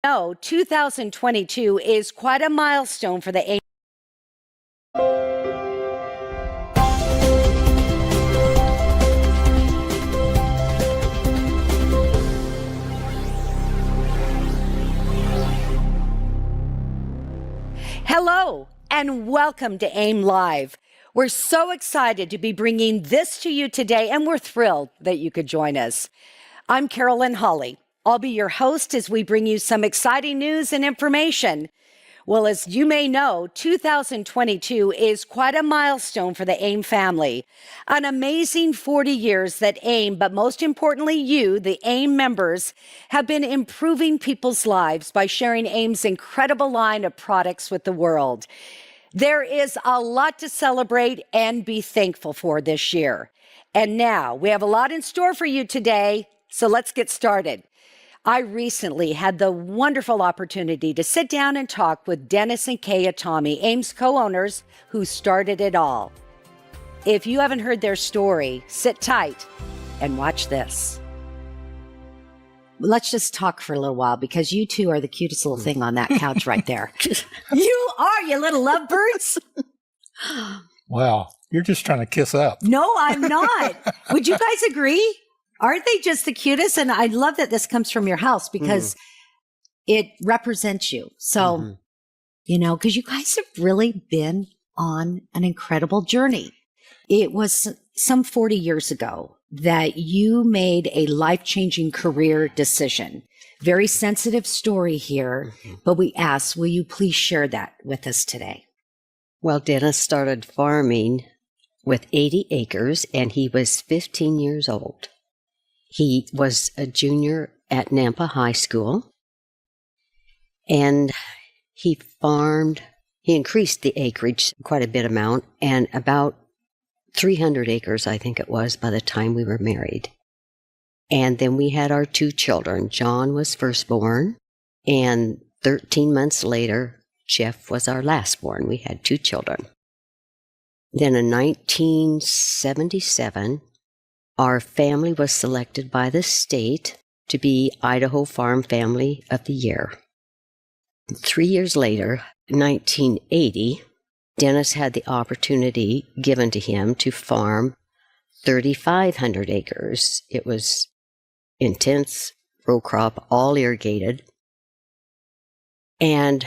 No, 2022 is quite a milestone for the Hello and welcome to AIM Live. We're so excited to be bringing this to you today, and we're thrilled that you could join us. I'm Carolyn Hawley. I'll be your host as we bring you some exciting news and information. Well, as you may know, 2022 is quite a milestone for the AIM family. An amazing 40 years that AIM, but most importantly you, the AIM members, have been improving people's lives by sharing AIM's incredible line of products with the world. There is a lot to celebrate and be thankful for this year. And now, we have a lot in store for you today, so let's get started. I recently had the wonderful opportunity to sit down and talk with Dennis and Kay Atami, AIM's co-owners who started it all. If you haven't heard their story, sit tight and watch this. Let's just talk for a little while because you two are the cutest little thing on that couch right there. You are, you little lovebirds. Wow, you're just trying to kiss up. No, I'm not. Would you guys agree? Aren't they just the cutest? And I love that this comes from your house because it represents you. So, you know, because you guys have really been on an incredible journey. It was some 40 years ago that you made a life-changing career decision. Very sensitive story here, but we asked, will you please share that with us today? Well, Dennis started farming with 80 acres and he was 15 years old. He was a junior at Nampa High School, and he increased the acreage quite a bit amount, and about 300 acres, I think it was, by the time we were married. And then we had our two children. John was firstborn, and 13 months later, Jeff was our lastborn. We had two children. Then in 1977, our family was selected by the state to be Idaho Farm Family of the Year. 3 years later, 1980, Dennis had the opportunity given to him to farm 3,500 acres. It was intense, row crop, all irrigated. And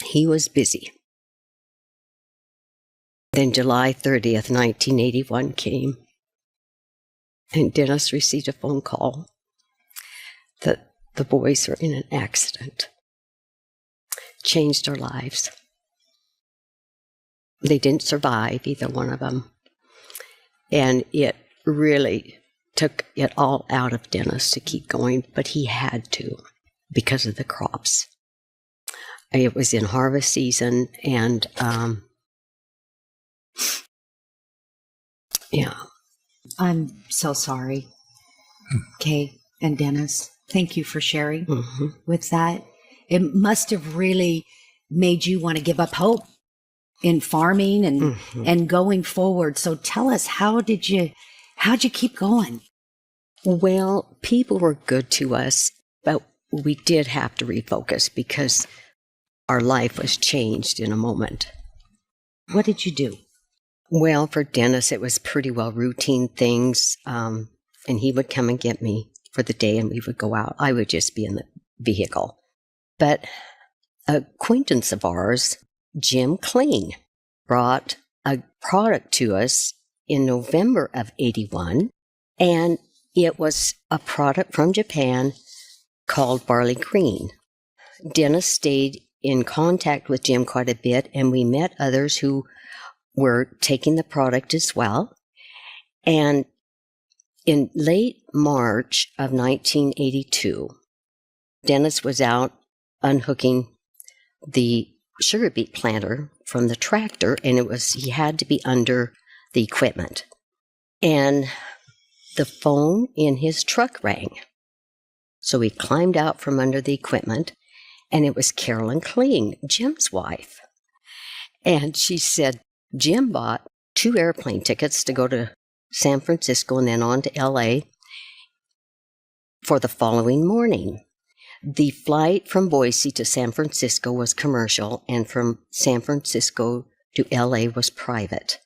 he was busy. Then July 30th, 1981 came, and Dennis received a phone call that the boys were in an accident. Changed our lives. They didn't survive, either one of them. And it really took it all out of Dennis to keep going, but he had to because of the crops. It was in harvest season, and yeah. I'm so sorry, Kay and Dennis. Thank you for sharing with that. It must have really made you want to give up hope in farming and going forward. So tell us, how'd you keep going? Well, people were good to us, but we did have to refocus because our life was changed in a moment. What did you do? Well, for Dennis, it was pretty well routine things, and he would come and get me for the day, and we would go out. I would just be in the vehicle. But an acquaintance of ours, Jim Kling, brought a product to us in November of 81, and it was a product from Japan called Barley Green. Dennis stayed in contact with Jim quite a bit, and we met others who were taking the product as well. And in late March of 1982, Dennis was out unhooking the sugar beet planter from the tractor, and he had to be under the equipment. And the phone in his truck rang. So he climbed out from under the equipment, and it was Carolyn Kling, Jim's wife. And she said, Jim bought 2 airplane tickets to go to San Francisco and then on to LA for the following morning. The flight from Boise to San Francisco was commercial, and from San Francisco to LA was private.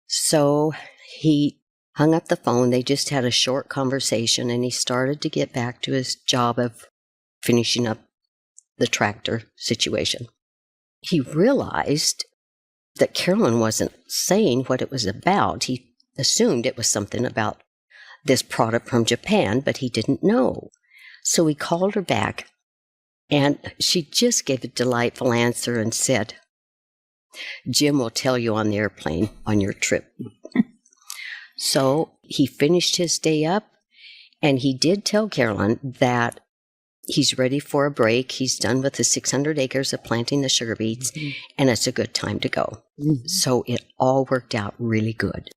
So he hung up the phone. They just had a short conversation, and he started to get back to his job of finishing up the tractor situation. He realized that Carolyn wasn't saying what it was about. He assumed it was something about this product from Japan, but he didn't know. So he called her back, and she just gave a delightful answer and said, "Jim will tell you on the airplane on your trip." So he finished his day up, and he did tell Carolyn that he's ready for a break. He's done with the 600 acres of planting the sugar beets, and it's a good time to go. So it all worked out really good.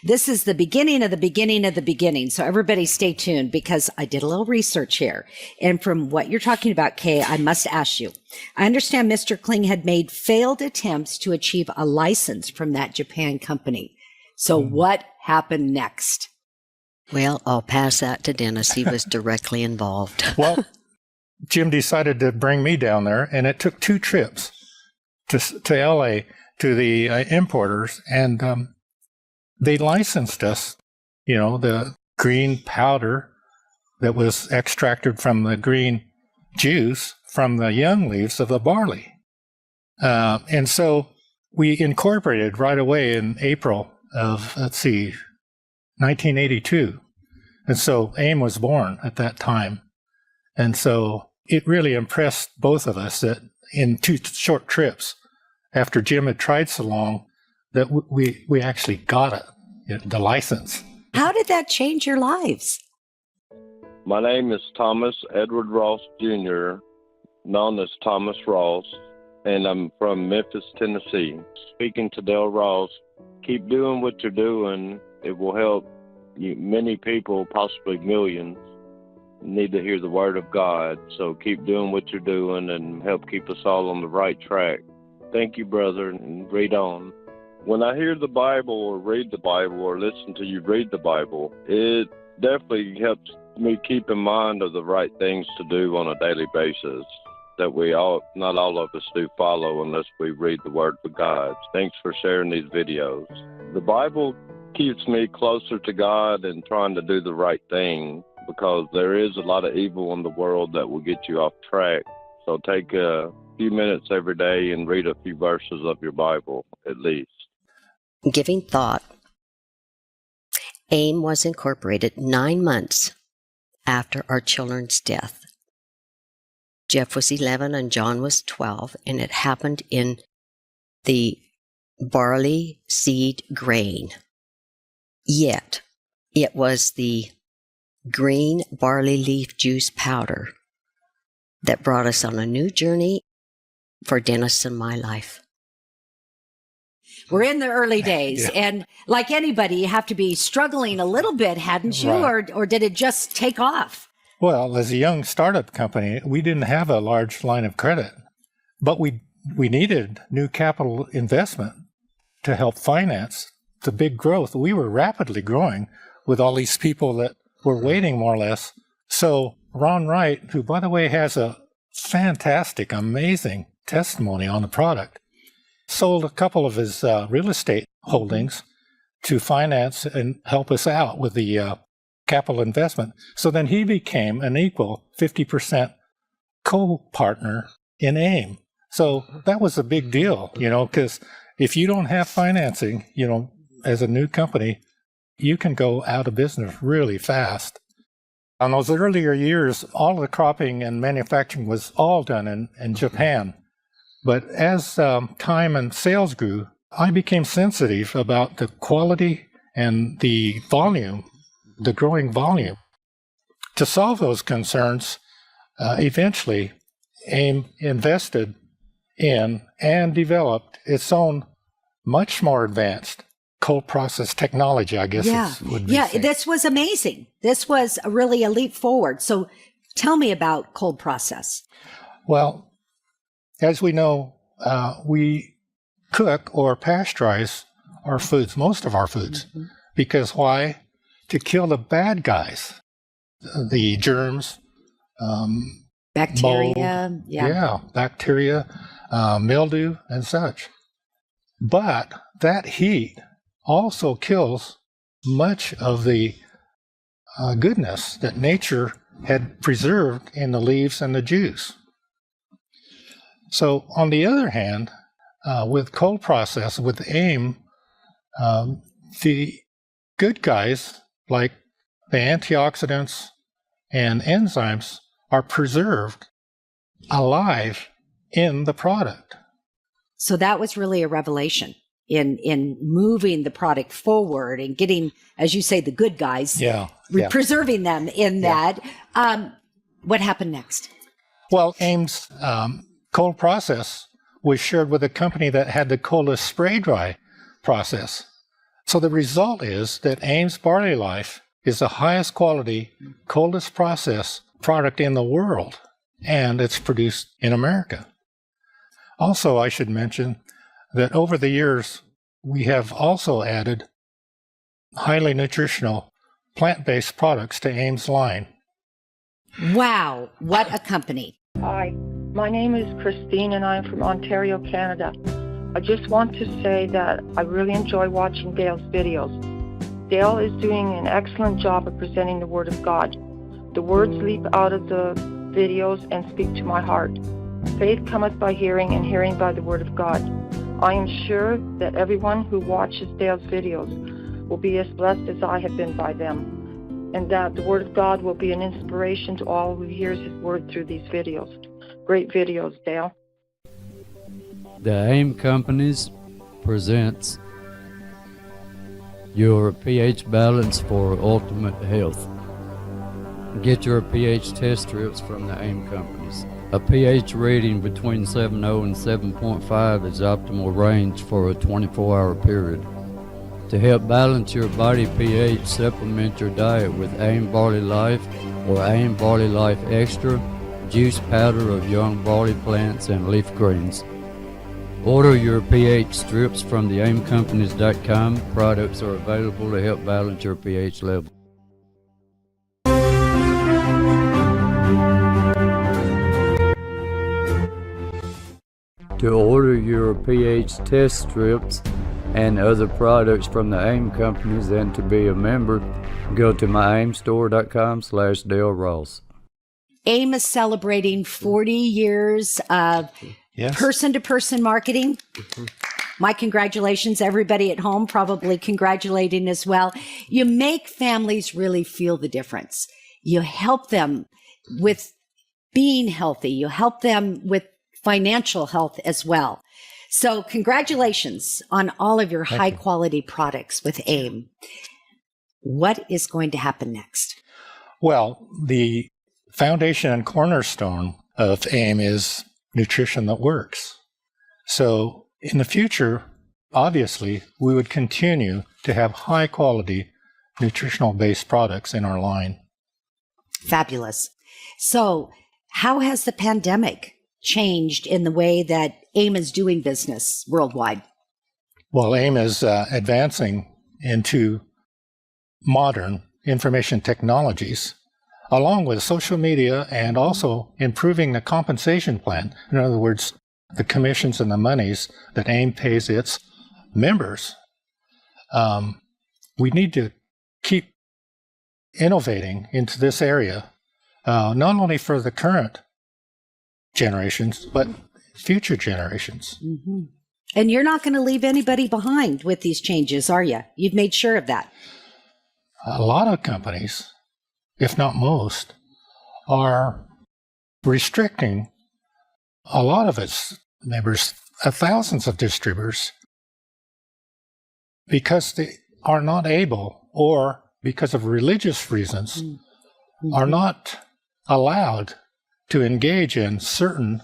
This is the beginning of the beginning of the beginning. So everybody stay tuned, because I did a little research here. And from what you're talking about, Kay, I must ask you, I understand Mr. Kling had made failed attempts to achieve a license from that Japan company. So what happened next? Well, I'll pass that to Dennis. He was directly involved. Well, Jim decided to bring me down there, and it took 2 trips to LA to the importers, and they licensed us, the green powder that was extracted from the green juice from the young leaves of the barley. And so we incorporated right away in April of, 1982. And so AIM was born at that time. And so it really impressed both of us that in 2 short trips, after Jim had tried so long, that we actually got it, the license. How did that change your lives? My name is Thomas Edward Ross Jr., known as Thomas Ross, and I'm from Memphis, Tennessee. Speaking to Dale Ross, keep doing what you're doing. It will help you. Many people, possibly millions, need to hear the word of God. So keep doing what you're doing and help keep us all on the right track. Thank you, brother, and read on. When I hear the Bible or read the Bible or listen to you read the Bible, it definitely helps me keep in mind of the right things to do on a daily basis that not all of us do follow unless we read the Word of God. Thanks for sharing these videos. The Bible keeps me closer to God and trying to do the right thing, because there is a lot of evil in the world that will get you off track. So take a few minutes every day and read a few verses of your Bible, at least. Giving thought, AIM was incorporated 9 months after our children's death. Jeff was 11 and John was 12, and it happened in the barley seed grain. Yet, it was the green barley leaf juice powder that brought us on a new journey for Dennis and my life. We're in the early days, and like anybody, you have to be struggling a little bit, hadn't you? Right. Or did it just take off? Well, as a young startup company, we didn't have a large line of credit, but we needed new capital investment to help finance the big growth. We were rapidly growing with all these people that were waiting, more or less. So Ron Wright, who, by the way, has a fantastic, amazing testimony on the product, sold a couple of his real estate holdings to finance and help us out with the capital investment. So then he became an equal 50% co-partner in AIM. So that was a big deal, because if you don't have financing, as a new company, you can go out of business really fast. On those earlier years, all the cropping and manufacturing was all done in Japan. But as time and sales grew, I became sensitive about the quality and the volume, the growing volume. To solve those concerns, eventually, AIM invested in and developed its own much more advanced cold process technology, I guess it would be. Yeah, said. this was amazing. This was really a leap forward. So tell me about cold process. Well, as we know, we cook or pasteurize our foods, most of our foods. Mm-hmm. Because why? To kill the bad guys, the germs, Bacteria. mold, Yeah. bacteria, mildew, and such. But that heat also kills much of the goodness that nature had preserved in the leaves and the juice. So, on the other hand, with cold process, with AIM, the good guys like the antioxidants and enzymes are preserved alive in the product. So that was really a revelation in moving the product forward and getting, as you say, the good guys, preserving them in that. What happened next? Well, AIM's cold process was shared with a company that had the coldest spray dry process. So the result is that AIM's Barley Life is the highest quality, coldest process product in the world, and it's produced in America. Also, I should mention that over the years, we have also added highly nutritional plant-based products to AIM's line. Wow, what a company. Hi, my name is Christine and I'm from Ontario, Canada. I just want to say that I really enjoy watching Dale's videos. Dale is doing an excellent job of presenting the Word of God. The words leap out of the videos and speak to my heart. Faith cometh by hearing, and hearing by the Word of God. I am sure that everyone who watches Dale's videos will be as blessed as I have been by them, and that the Word of God will be an inspiration to all who hears His Word through these videos. Great videos, Dale. The AIM Companies presents your pH balance for ultimate health. Get your pH test strips from the AIM Companies. A pH rating between 7.0 and 7.5 is optimal range for a 24-hour period. To help balance your body pH, supplement your diet with AIM Barley Life or AIM Barley Life Extra, juice powder of young barley plants and leaf greens. Order your pH strips from the aimcompanies.com. Products are available to help balance your pH level. To order your pH test strips and other products from the AIM Companies and to be a member, go to myaimstore.com/Dale Ross. AIM is celebrating 40 years of person-to-person marketing. My congratulations, everybody at home, probably congratulating as well. You make families really feel the difference. You help them with being healthy. You help them with financial health as well. So congratulations on all of your high quality products with AIM. What is going to happen next? Well, the foundation and cornerstone of AIM is nutrition that works. So in the future, obviously, we would continue to have high quality nutritional based products in our line. Fabulous. So how has the pandemic changed in the way that AIM is doing business worldwide? Well, AIM is advancing into modern information technologies, along with social media and also improving the compensation plan. In other words, the commissions and the monies that AIM pays its members. We need to keep innovating into this area, not only for the current generations, but future generations. Mm-hmm. And you're not going to leave anybody behind with these changes, are you? You've made sure of that. A lot of companies, if not most, are restricting a lot of its members, thousands of distributors, because they are not able, or because of religious reasons, are not allowed to engage in certain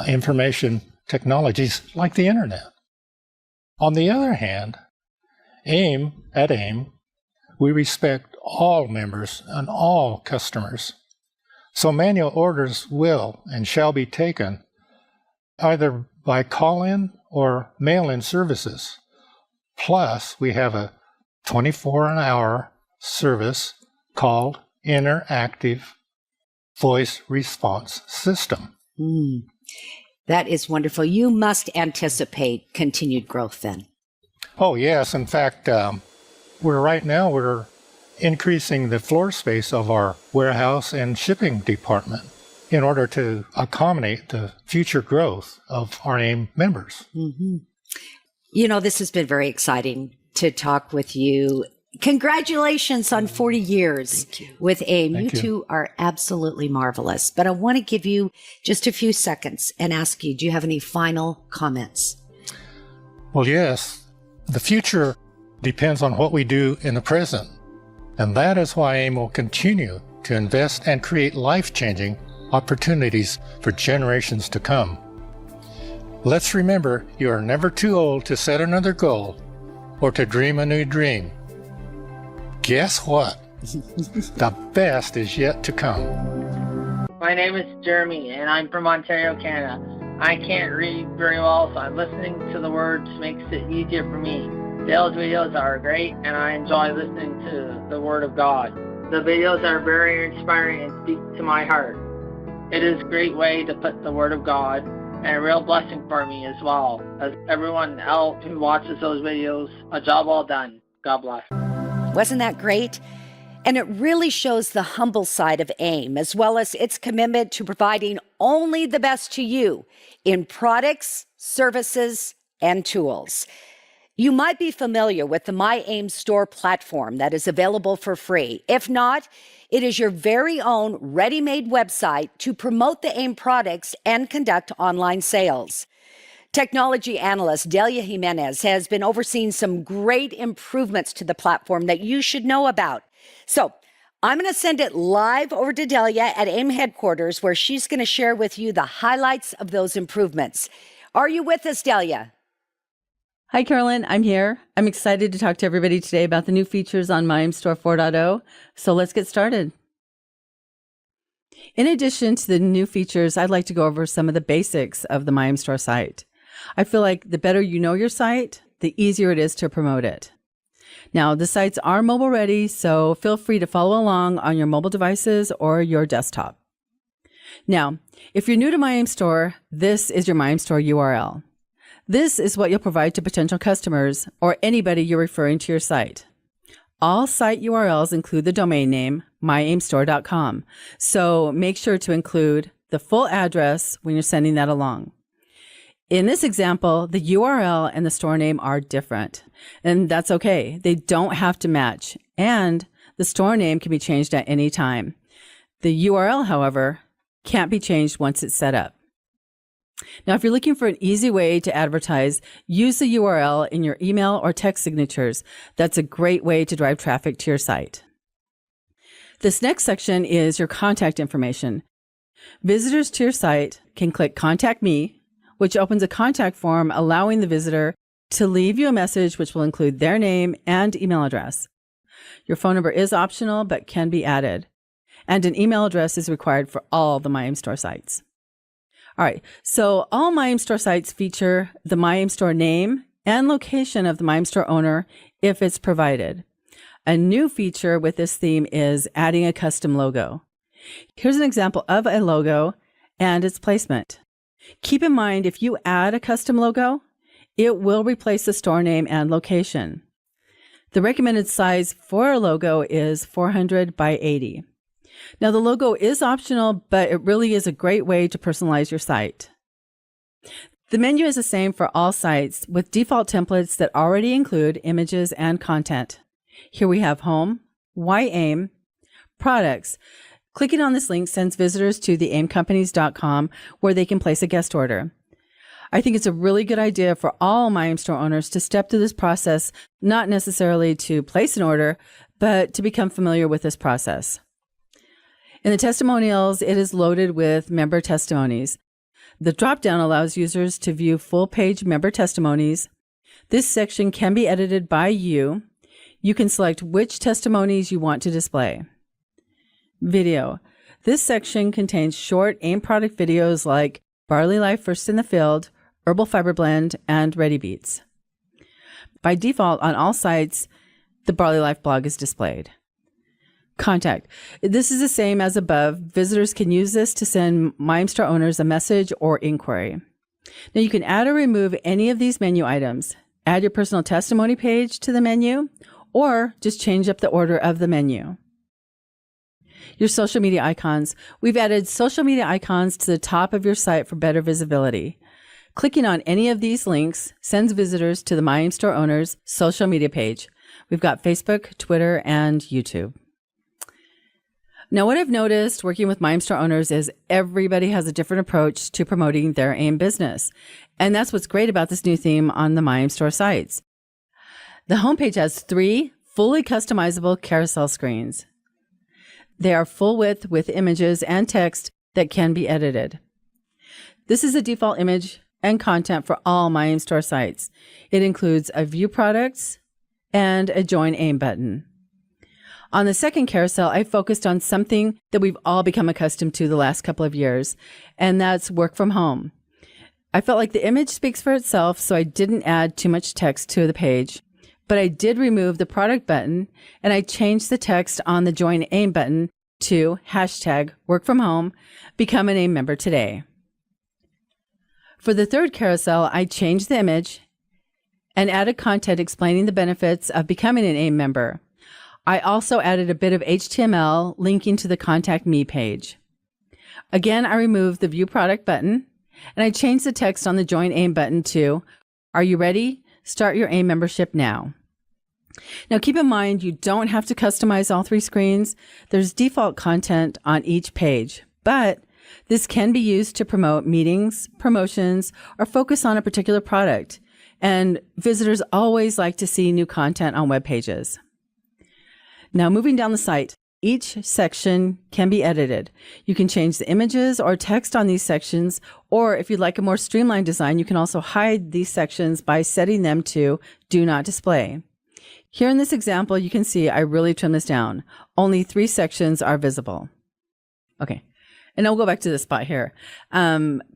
information technologies like the internet. On the other hand, at AIM, we respect all members and all customers. So manual orders will and shall be taken either by call-in or mail-in services. Plus, we have a 24-hour service called Interactive voice response system. That is wonderful. You must anticipate continued growth then. Oh, yes. In fact, we're increasing the floor space of our warehouse and shipping department in order to accommodate the future growth of our AIM members. You know, this has been very exciting to talk with you. Congratulations on 40 years with AIM. You two are absolutely marvelous. But I want to give you just a few seconds and ask you, do you have any final comments? Well, yes. The future depends on what we do in the present. And that is why AIM will continue to invest and create life-changing opportunities for generations to come. Let's remember, you are never too old to set another goal or to dream a new dream. Guess what? The best is yet to come. My name is Jeremy, and I'm from Ontario, Canada. I can't read very well, so listening to the words makes it easier for me. Dale's videos are great, and I enjoy listening to the Word of God. The videos are very inspiring and speak to my heart. It is a great way to put the Word of God, and a real blessing for me as well, as everyone else who watches those videos. A job well done. God bless. Wasn't that great? And it really shows the humble side of AIM, as well as its commitment to providing only the best to you in products, services, and tools. You might be familiar with the My AIM store platform that is available for free. If not, it is your very own ready-made website to promote the AIM products and conduct online sales. Technology analyst Delia Jimenez has been overseeing some great improvements to the platform that you should know about. So I'm going to send it live over to Delia at AIM headquarters, where she's going to share with you the highlights of those improvements. Are you with us, Delia? Hi, Carolyn. I'm here. I'm excited to talk to everybody today about the new features on My AIM Store 4.0. So let's get started. In addition to the new features, I'd like to go over some of the basics of the My AIM Store site. I feel like the better you know your site, the easier it is to promote it. Now, the sites are mobile ready, so feel free to follow along on your mobile devices or your desktop. Now, if you're new to My AIM Store, this is your My AIM Store URL. This is what you'll provide to potential customers or anybody you're referring to your site. All site URLs include the domain name, myaimstore.com, so make sure to include the full address when you're sending that along. In this example, the URL and the store name are different, and that's okay. They don't have to match, and the store name can be changed at any time. The URL, however, can't be changed once it's set up. Now, if you're looking for an easy way to advertise, use the URL in your email or text signatures. That's a great way to drive traffic to your site. This next section is your contact information. Visitors to your site can click Contact Me, which opens a contact form allowing the visitor to leave you a message which will include their name and email address. Your phone number is optional but can be added, and an email address is required for all the My AIM Store sites. All right, so all My AIM Store sites feature the My AIM Store name and location of the My AIM Store owner if it's provided. A new feature with this theme is adding a custom logo. Here's an example of a logo and its placement. Keep in mind, if you add a custom logo, it will replace the store name and location. The recommended size for a logo is 400 by 80. Now, the logo is optional, but it really is a great way to personalize your site. The menu is the same for all sites, with default templates that already include images and content. Here we have Home, Why AIM, Products. Clicking on this link sends visitors to the aimcompanies.com, where they can place a guest order. I think it's a really good idea for all My AIM Store owners to step through this process, not necessarily to place an order, but to become familiar with this process. In the testimonials, it is loaded with member testimonies. The drop-down allows users to view full-page member testimonies. This section can be edited by you. You can select which testimonies you want to display. Video. This section contains short AIM product videos like Barley Life First in the Field, Herbal Fiber Blend, and Ready Beats. By default, on all sites, the Barley Life blog is displayed. Contact. This is the same as above. Visitors can use this to send MyMStar owners a message or inquiry. Now you can add or remove any of these menu items. Add your personal testimony page to the menu, or just change up the order of the menu. Your social media icons. We've added social media icons to the top of your site for better visibility. Clicking on any of these links sends visitors to the MyMStar owners social media page. We've got Facebook, Twitter, and YouTube. Now, what I've noticed working with MyMStar owners is everybody has a different approach to promoting their AIM business. And that's what's great about this new theme on the MyMStar sites. The homepage has 3 fully customizable carousel screens. They are full width with images and text that can be edited. This is a default image and content for all MyMStar sites. It includes a View Products and a Join AIM button. On the second carousel, I focused on something that we've all become accustomed to the last couple of years, and that's work from home. I felt like the image speaks for itself, so I didn't add too much text to the page, but I did remove the product button, and I changed the text on the Join AIM button to #workfromhome, become an AIM member today. For the third carousel, I changed the image and added content explaining the benefits of becoming an AIM member. I also added a bit of HTML linking to the Contact Me page. Again, I removed the View Product button, and I changed the text on the Join AIM button to, "Are you ready? Start your AIM membership now." Now, keep in mind, you don't have to customize all 3 screens. There's default content on each page, but this can be used to promote meetings, promotions, or focus on a particular product. And visitors always like to see new content on web pages. Now, moving down the site, each section can be edited. You can change the images or text on these sections, or if you'd like a more streamlined design, you can also hide these sections by setting them to Do Not Display. Here in this example, you can see I really trimmed this down. Only 3 sections are visible. Okay, and I'll go back to this spot here.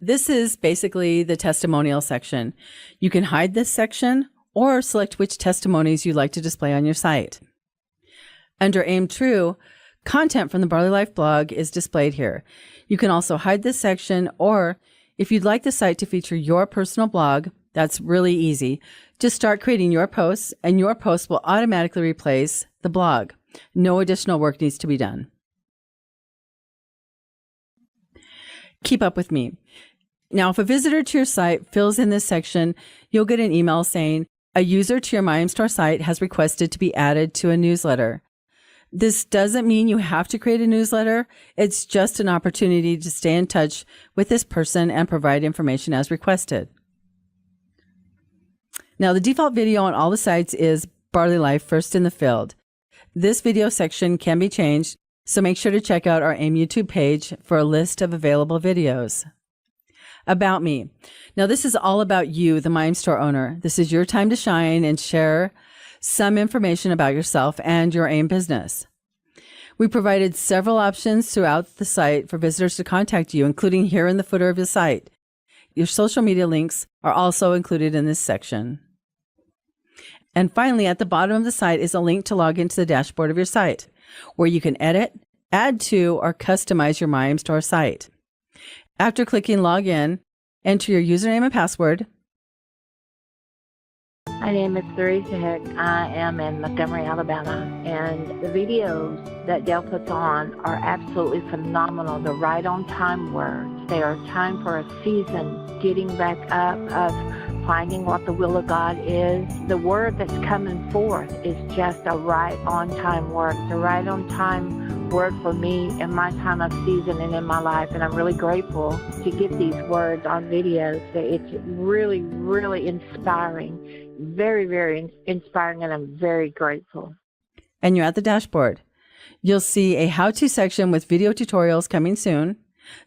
This is basically the testimonial section. You can hide this section or select which testimonies you'd like to display on your site. Under Aim True, content from the Barley Life blog is displayed here. You can also hide this section, or if you'd like the site to feature your personal blog, that's really easy. Just start creating your posts, and your post will automatically replace the blog. No additional work needs to be done. Keep up with me. Now, if a visitor to your site fills in this section, you'll get an email saying, "A user to your MyMStar site has requested to be added to a newsletter." This doesn't mean you have to create a newsletter. It's just an opportunity to stay in touch with this person and provide information as requested. Now, the default video on all the sites is Barley Life First in the Field. This video section can be changed, so make sure to check out our AIM YouTube page for a list of available videos. About me. Now, this is all about you, the MyMStar owner. This is your time to shine and share some information about yourself and your AIM business. We provided several options throughout the site for visitors to contact you, including here in the footer of the site. Your social media links are also included in this section. And finally, at the bottom of the site is a link to log into the dashboard of your site, where you can edit, add to, or customize your MyMStar site. After clicking Login, enter your username and password. My name is Theresa Hick. I am in Montgomery, Alabama, and the videos that Dale puts on are absolutely phenomenal. They're right on time words. They are time for a season, getting back up, of finding what the will of God is. The word that's coming forth is just a right on time word. It's a right on time word for me in my time of season and in my life, and I'm really grateful to get these words on videos. It's really, really inspiring. Very, very inspiring, and I'm very grateful. And you're at the dashboard. You'll see a how-to section with video tutorials coming soon.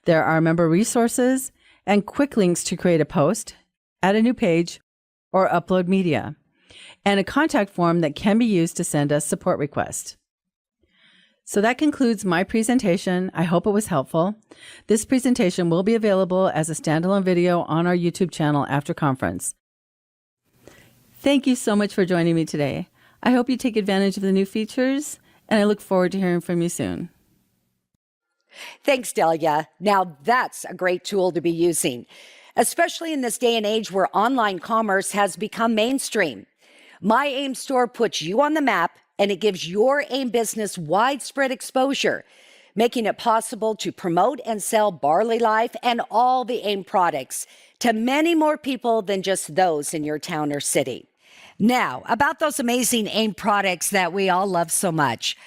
There are member resources and quick links to create a post, add a new page, or upload media, and a contact form that can be used to send us support requests. So that concludes my presentation. I hope it was helpful. This presentation will be available as a standalone video on our YouTube channel after conference. Thank you so much for joining me today. I hope you take advantage of the new features And I look forward to hearing from you soon. Thanks, Delia. Now that's a great tool to be using, especially in this day and age where online commerce has become mainstream. My AIM store puts you on the map, and it gives your AIM business widespread exposure, making it possible to promote and sell Barley Life and all the AIM products to many more people than just those in your town or city. Now, about those amazing AIM products that we all love so much.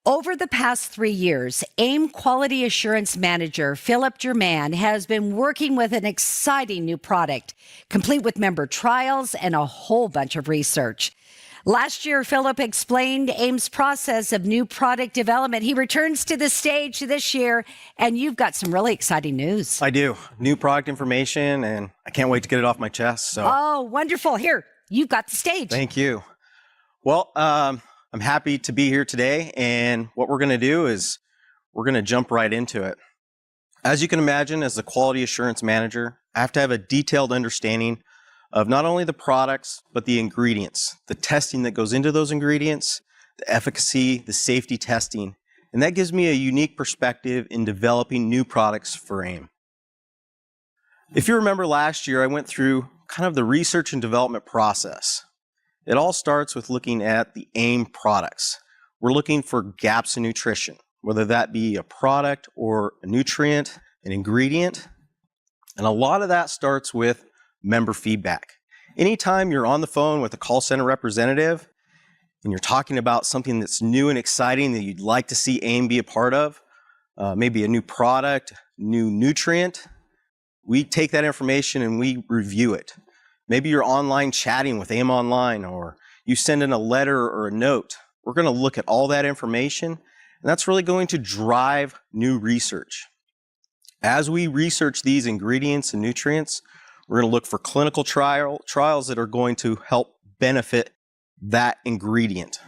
Over the past 3 years, AIM Quality Assurance Manager Philip German has been working with an exciting new product, complete with member trials and a whole bunch of research. Last year, Philip explained AIM's process of new product development. He returns to the stage this year, and you've got some really exciting news. I do. New product information, and I can't wait to get it off my chest. So. Oh, wonderful. Here, you've got the stage. Thank you. Well, I'm happy to be here today, and what we're going to do is we're going to jump right into it. As you can imagine, as the quality assurance manager, I have to have a detailed understanding of not only the products, but the ingredients, the testing that goes into those ingredients, the efficacy, the safety testing, and that gives me a unique perspective in developing new products for AIM. If you remember last year, I went through kind of the research and development process. It all starts with looking at the AIM products. We're looking for gaps in nutrition, whether that be a product or a nutrient, an ingredient. And a lot of that starts with member feedback. Anytime you're on the phone with a call center representative and you're talking about something that's new and exciting that you'd like to see AIM be a part of, maybe a new product, new nutrient, we take that information and we review it. Maybe you're online chatting with AIM Online, or you send in a letter or a note. We're going to look at all that information, and that's really going to drive new research. As we research these ingredients and nutrients, we're going to look for clinical trials that are going to help benefit that ingredient.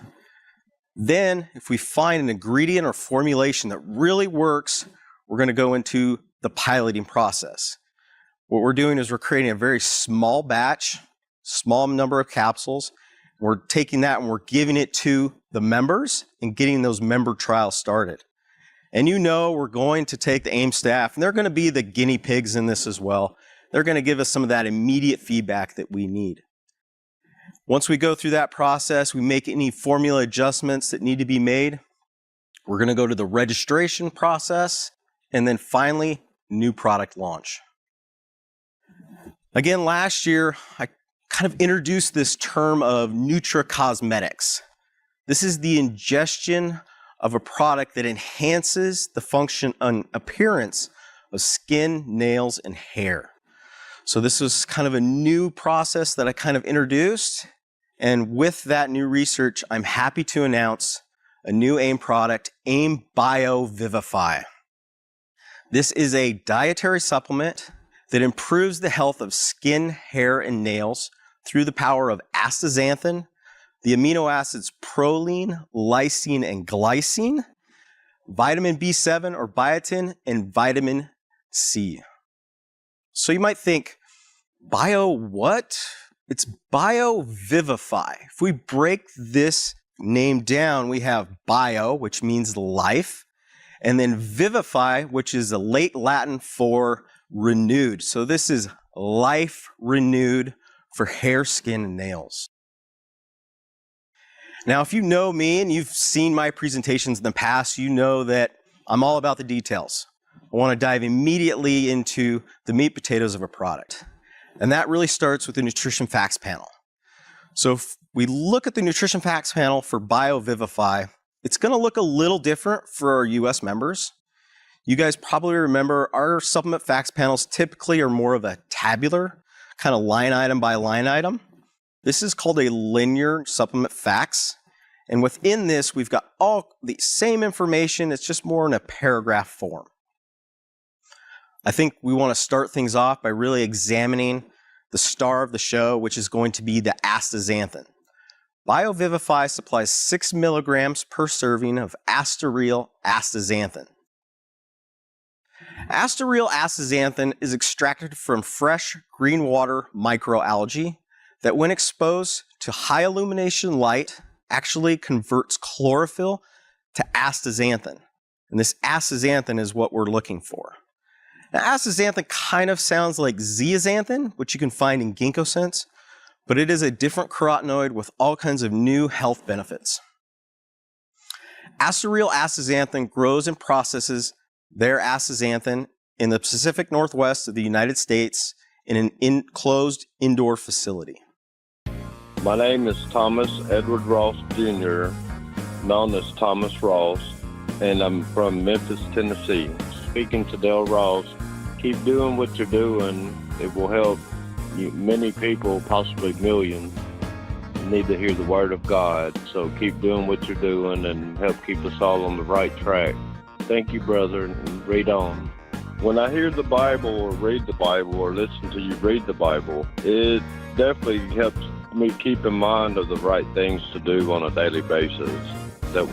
Then, if we find an ingredient or formulation that really works, we're going to go into the piloting process. What we're doing is we're creating a very small batch, small number of capsules. We're taking that and we're giving it to the members and getting those member trials started. And you know we're going to take the AIM staff, and they're going to be the guinea pigs in this as well. They're going to give us some of that immediate feedback that we need. Once we go through that process, we make any formula adjustments that need to be made. We're going to go to the registration process, and then finally, new product launch. Again, last year, I kind of introduced this term of nutracosmetics. This is the ingestion of a product that enhances the function and appearance of skin, nails, and hair. So this was kind of a new process that I kind of introduced. And with that new research, I'm happy to announce a new AIM product, AIM Bio Vivify. This is a dietary supplement that improves the health of skin, hair, and nails through the power of astaxanthin, the amino acids proline, lysine, and glycine, vitamin B7 or biotin, and vitamin C. So you might think, bio what? It's Bio Vivify. If we break this name down, we have bio, which means life, and then vivify, which is a late Latin for renewed. So this is life renewed for hair, skin, and nails. Now, if you know me and you've seen my presentations in the past, you know that I'm all about the details. I want to dive immediately into the meat potatoes of a product. And that really starts with the nutrition facts panel. So if we look at the nutrition facts panel for Bio Vivify, it's going to look a little different for our US members. You guys probably remember our supplement facts panels typically are more of a tabular, kind of line item by line item. This is called a linear supplement facts. And within this, we've got all the same information. It's just more in a paragraph form. I think we want to start things off by really examining the star of the show, which is going to be the astaxanthin. Bio Vivify supplies 6 milligrams per serving of Astaryl astaxanthin. Astaryl astaxanthin is extracted from fresh green water microalgae that, when exposed to high illumination light, actually converts chlorophyll to astaxanthin. And this astaxanthin is what we're looking for. Now, astaxanthin kind of sounds like zeaxanthin, which you can find in ginkgo scents, but it is a different carotenoid with all kinds of new health benefits. Astaryl astaxanthin grows and processes their astaxanthin in the Pacific Northwest of the United States in an enclosed indoor facility. My name is Thomas Edward Ross Jr., known as Thomas Ross, and I'm from Memphis, Tennessee. Speaking to Dale Ross, keep doing what you're doing. It will help many people, possibly millions, need to hear the word of God. So keep doing what you're doing and help keep us all on the right track. Thank you, brother, and read on. When I hear the Bible or read the Bible or listen to you read the Bible, it definitely helps me keep in mind of the right things to do on a daily basis that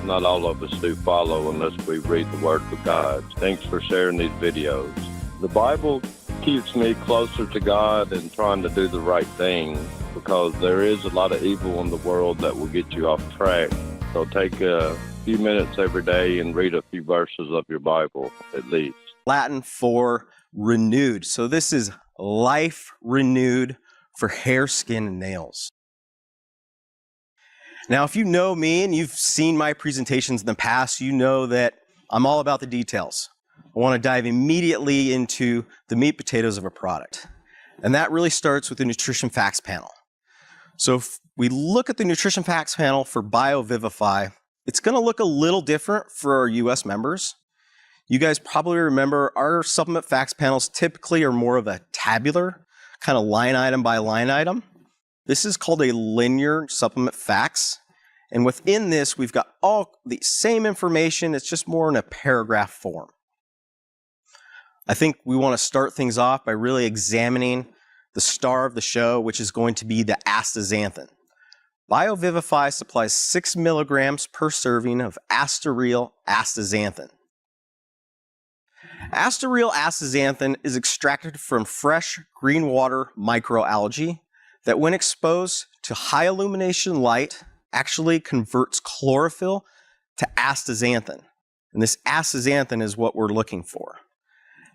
not all of us do follow unless we read the Word of God. Thanks for sharing these videos. The Bible keeps me closer to God and trying to do the right thing, because there is a lot of evil in the world that will get you off track. So take a few minutes every day and read a few verses of your Bible, at least. Latin for renewed. So this is life renewed for hair, skin, and nails. Now, if you know me and you've seen my presentations in the past, you know that I'm all about the details. I want to dive immediately into the meat potatoes of a product. And that really starts with the nutrition facts panel. So if we look at the nutrition facts panel for BioVivify, it's going to look a little different for our US members. You guys probably remember our supplement facts panels typically are more of a tabular, kind of line item by line item. This is called a linear supplement facts. And within this, we've got all the same information. It's just more in a paragraph form. I think we want to start things off by really examining the star of the show, which is going to be the astaxanthin. BioVivify supplies 6 milligrams per serving of Astaryl astaxanthin. Astaryl astaxanthin is extracted from fresh green water microalgae that, when exposed to high illumination light, actually converts chlorophyll to astaxanthin. And this astaxanthin is what we're looking for.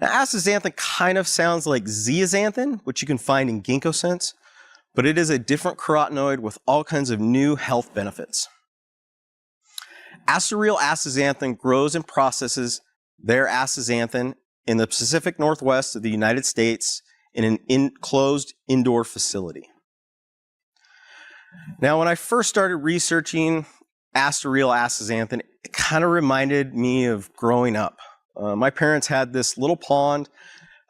Now, astaxanthin kind of sounds like zeaxanthin, which you can find in ginkgo scents, but it is a different carotenoid with all kinds of new health benefits. Astaryl astaxanthin grows and processes their astaxanthin in the Pacific Northwest of the United States in an enclosed indoor facility. Now, when I first started researching Astaryl astaxanthin, it kind of reminded me of growing up. My parents had this little pond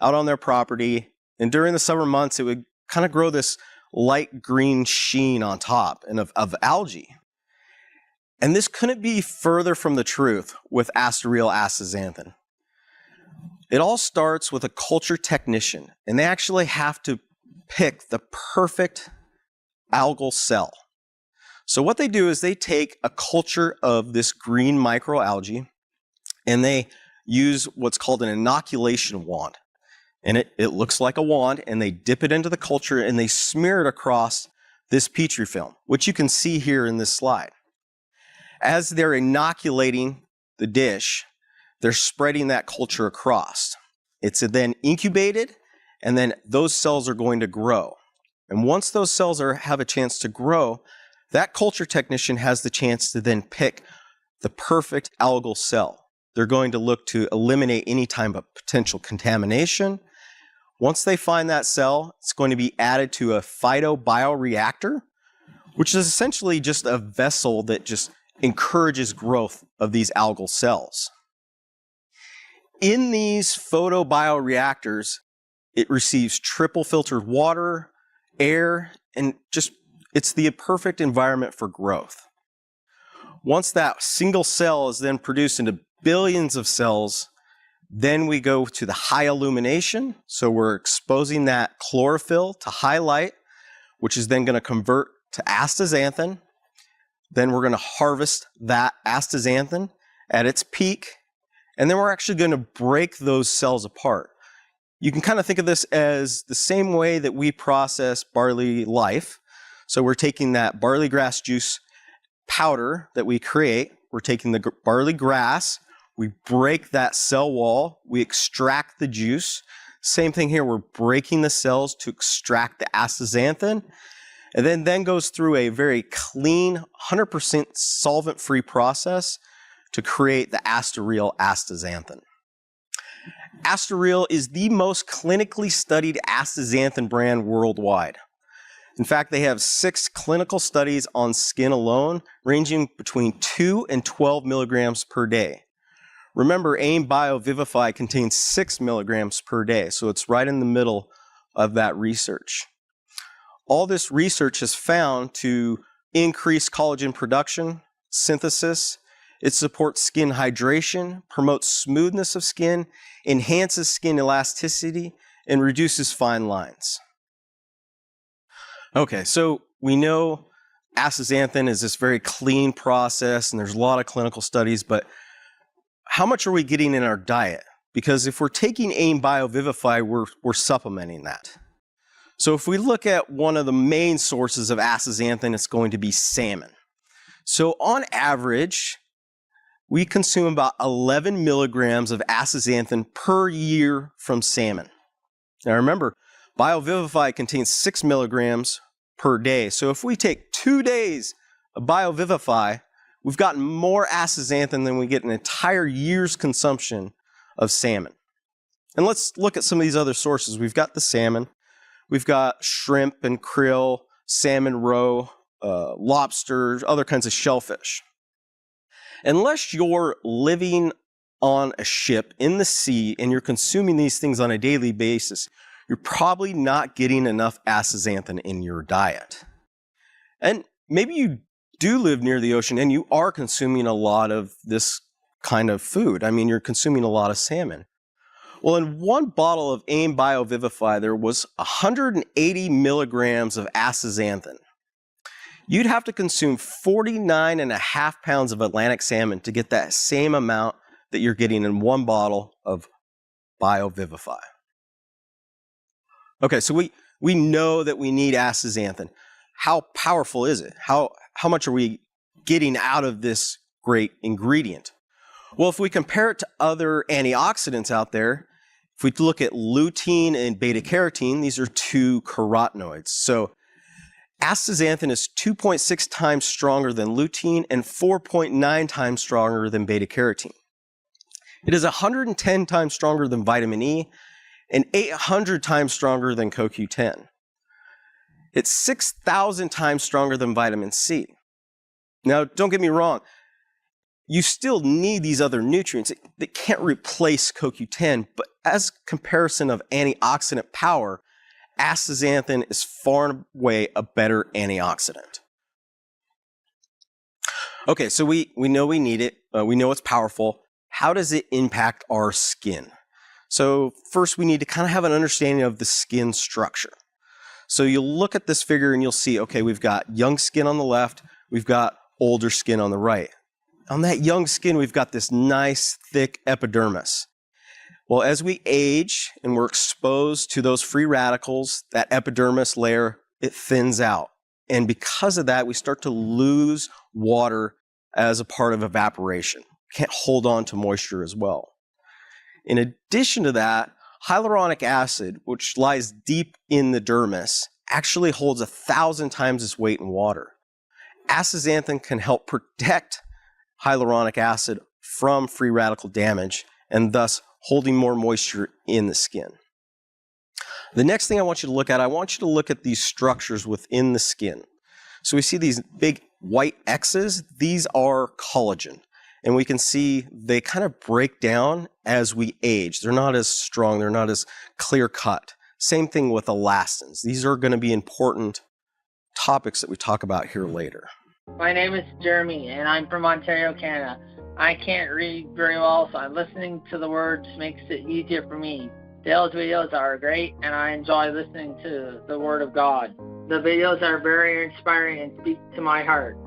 out on their property, and during the summer months, it would kind of grow this light green sheen on top and of algae. And this couldn't be further from the truth with Astaryl astaxanthin. It all starts with a culture technician, and they actually have to pick the perfect algal cell. So what they do is they take a culture of this green microalgae, and they use what's called an inoculation wand. And it looks like a wand, and they dip it into the culture and they smear it across this Petri film, which you can see here in this slide. As they're inoculating the dish, they're spreading that culture across. It's then incubated, and then those cells are going to grow. And once those cells have a chance to grow, that culture technician has the chance to then pick the perfect algal cell. They're going to look to eliminate any type of potential contamination. Once they find that cell, it's going to be added to a phytobioreactor, which is essentially just a vessel that just encourages growth of these algal cells. In these photobioreactors, it receives triple filtered water, air, and it's the perfect environment for growth. Once that single cell is then produced into billions of cells, then we go to the high illumination. So we're exposing that chlorophyll to high light, which is then going to convert to astaxanthin. Then we're going to harvest that astaxanthin at its peak, and then we're actually going to break those cells apart. You can kind of think of this as the same way that we process barley life. So we're taking that barley grass juice powder that we create, we're taking the barley grass, we break that cell wall, we extract the juice. Same thing here, we're breaking the cells to extract the astaxanthin, and then goes through a very clean, 100% solvent-free process to create the Astareal astaxanthin. Astareal is the most clinically studied astaxanthin brand worldwide. In fact, they have 6 clinical studies on skin alone, ranging between 2 and 12 milligrams per day. Remember, AIM BioVivify contains 6 milligrams per day, so it's right in the middle of that research. All this research has found to increase collagen production, synthesis. It supports skin hydration, promotes smoothness of skin, enhances skin elasticity, and reduces fine lines. Okay, so we know astaxanthin is this very clean process, and there's a lot of clinical studies, but how much are we getting in our diet? Because if we're taking AIM BioVivify, we're supplementing that. So if we look at one of the main sources of astaxanthin, it's going to be salmon. So on average, we consume about 11 milligrams of astaxanthin per year from salmon. Now remember, BioVivify contains 6 milligrams per day. So if we take 2 days of BioVivify, we've gotten more astaxanthin than we get an entire year's consumption of salmon. And let's look at some of these other sources. We've got the salmon, we've got shrimp and krill, salmon roe, lobster, other kinds of shellfish. Unless you're living on a ship in the sea and you're consuming these things on a daily basis, you're probably not getting enough astaxanthin in your diet. And maybe you do live near the ocean and you are consuming a lot of this kind of food. I mean, you're consuming a lot of salmon. Well, in one bottle of AIM BioVivify, there was 180 milligrams of astaxanthin. You'd have to consume 49.5 pounds of Atlantic salmon to get that same amount that you're getting in one bottle of BioVivify. Okay, so we know that we need astaxanthin. How powerful is it? How much are we getting out of this great ingredient? Well, if we compare it to other antioxidants out there, if we look at lutein and beta-carotene, these are 2 carotenoids. So astaxanthin is 2.6 times stronger than lutein and 4.9 times stronger than beta-carotene. It is 110 times stronger than vitamin E and 800 times stronger than CoQ10. It's 6,000 times stronger than vitamin C. Now, don't get me wrong. You still need these other nutrients. They can't replace CoQ10, but as comparison of antioxidant power, astaxanthin is far and away a better antioxidant. Okay, so we know we need it. We know it's powerful. How does it impact our skin? So first, we need to kind of have an understanding of the skin structure. So you'll look at this figure and you'll see, okay, we've got young skin on the left, we've got older skin on the right. On that young skin, we've got this nice, thick epidermis. Well, as we age and we're exposed to those free radicals, that epidermis layer, it thins out. And because of that, we start to lose water as a part of evaporation. Can't hold on to moisture as well. In addition to that, hyaluronic acid, which lies deep in the dermis, actually holds 1,000 times its weight in water. Astaxanthin can help protect hyaluronic acid from free radical damage and thus holding more moisture in the skin. The next thing I want you to look at, I want you to look at these structures within the skin. So we see these big white X's. These are collagen. And we can see they kind of break down as we age. They're not as strong. They're not as clear cut. Same thing with elastins. These are going to be important topics that we talk about here later. My name is Jeremy, and I'm from Ontario, Canada. I can't read very well, so listening to the words makes it easier for me. Dale's videos are great, and I enjoy listening to the Word of God. The videos are very inspiring and speak to my heart.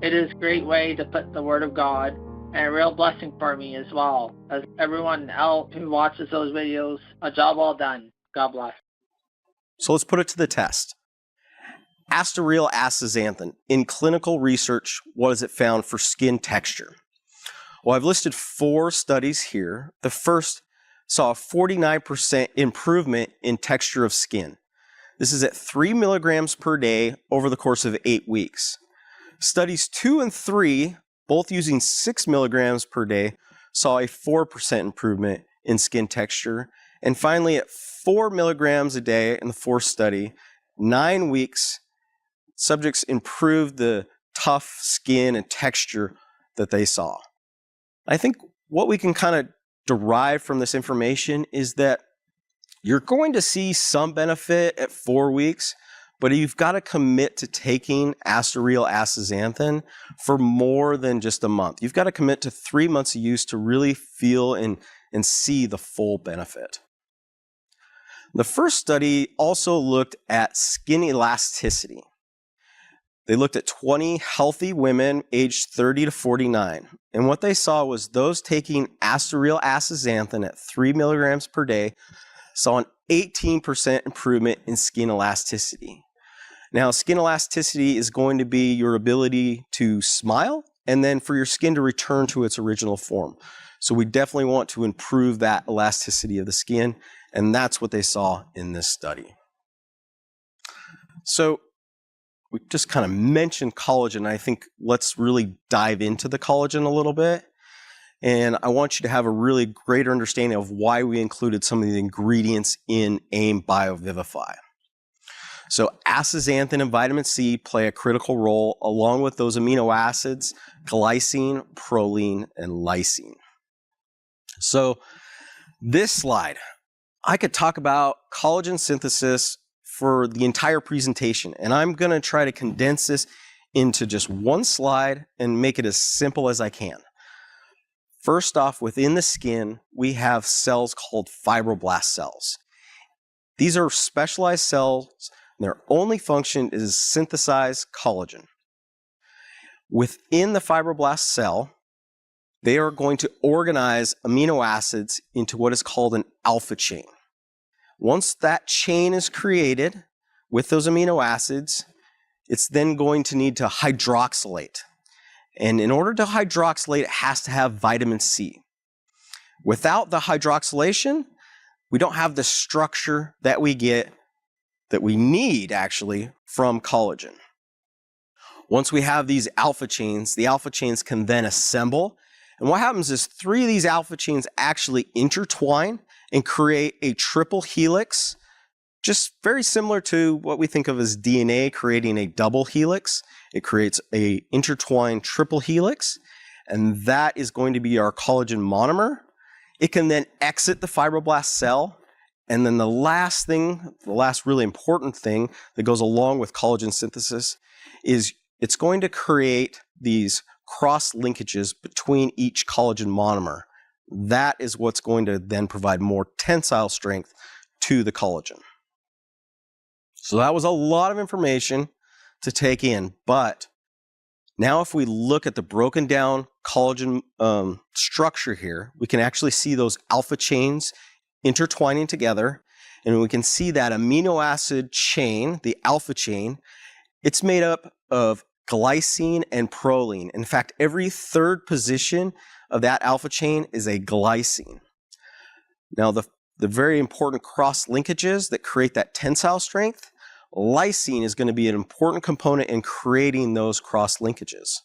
It is a great way to put the Word of God, and a real blessing for me as well, as everyone else who watches those videos. A job well done. God bless. So let's put it to the test. Astaryl astaxanthin, in clinical research, what has it found for skin texture? Well, I've listed 4 studies here. The first saw a 49% improvement in texture of skin. This is at 3 milligrams per day over the course of 8 weeks. Studies 2 and 3, both using 6 milligrams per day, saw a 4% improvement in skin texture. And finally, at 4 milligrams a day in the 4th study, 9 weeks, subjects improved the tough skin and texture that they saw. I think what we can kind of derive from this information is that you're going to see some benefit at 4 weeks, but you've got to commit to taking Astaryl astaxanthin for more than just a month. You've got to commit to 3 months of use to really feel and see the full benefit. The first study also looked at skin elasticity. They looked at 20 healthy women aged 30 to 49. And what they saw was those taking Astaryl astaxanthin at 3 milligrams per day saw an 18% improvement in skin elasticity. Now, skin elasticity is going to be your ability to smile and then for your skin to return to its original form. So we definitely want to improve that elasticity of the skin, and that's what they saw in this study. So we just kind of mentioned collagen. I think let's really dive into the collagen a little bit. And I want you to have a really greater understanding of why we included some of the ingredients in AIM BioVivify. So astaxanthin and vitamin C play a critical role along with those amino acids, glycine, proline, and lysine. So this slide, I could talk about collagen synthesis for the entire presentation, and I'm going to try to condense this into just one slide and make it as simple as I can. First off, within the skin, we have cells called fibroblast cells. These are specialized cells, and their only function is to synthesize collagen. Within the fibroblast cell, they are going to organize amino acids into what is called an alpha chain. Once that chain is created with those amino acids, it's then going to need to hydroxylate. And in order to hydroxylate, it has to have vitamin C. Without the hydroxylation, we don't have the structure that we get, that we need actually, from collagen. Once we have these alpha chains, the alpha chains can then assemble. And what happens is 3 of these alpha chains actually intertwine and create a triple helix, just very similar to what we think of as DNA creating a double helix. It creates a intertwined triple helix, and that is going to be our collagen monomer. It can then exit the fibroblast cell, and then the last really important thing that goes along with collagen synthesis is it's going to create these cross linkages between each collagen monomer. That is what's going to then provide more tensile strength to the collagen. So that was a lot of information to take in, but now if we look at the broken down collagen structure here, we can actually see those alpha chains intertwining together, and we can see that amino acid chain, the alpha chain, it's made up of glycine and proline. In fact, every third position of that alpha chain is a glycine. Now, the very important cross linkages that create that tensile strength, lysine is going to be an important component in creating those cross linkages.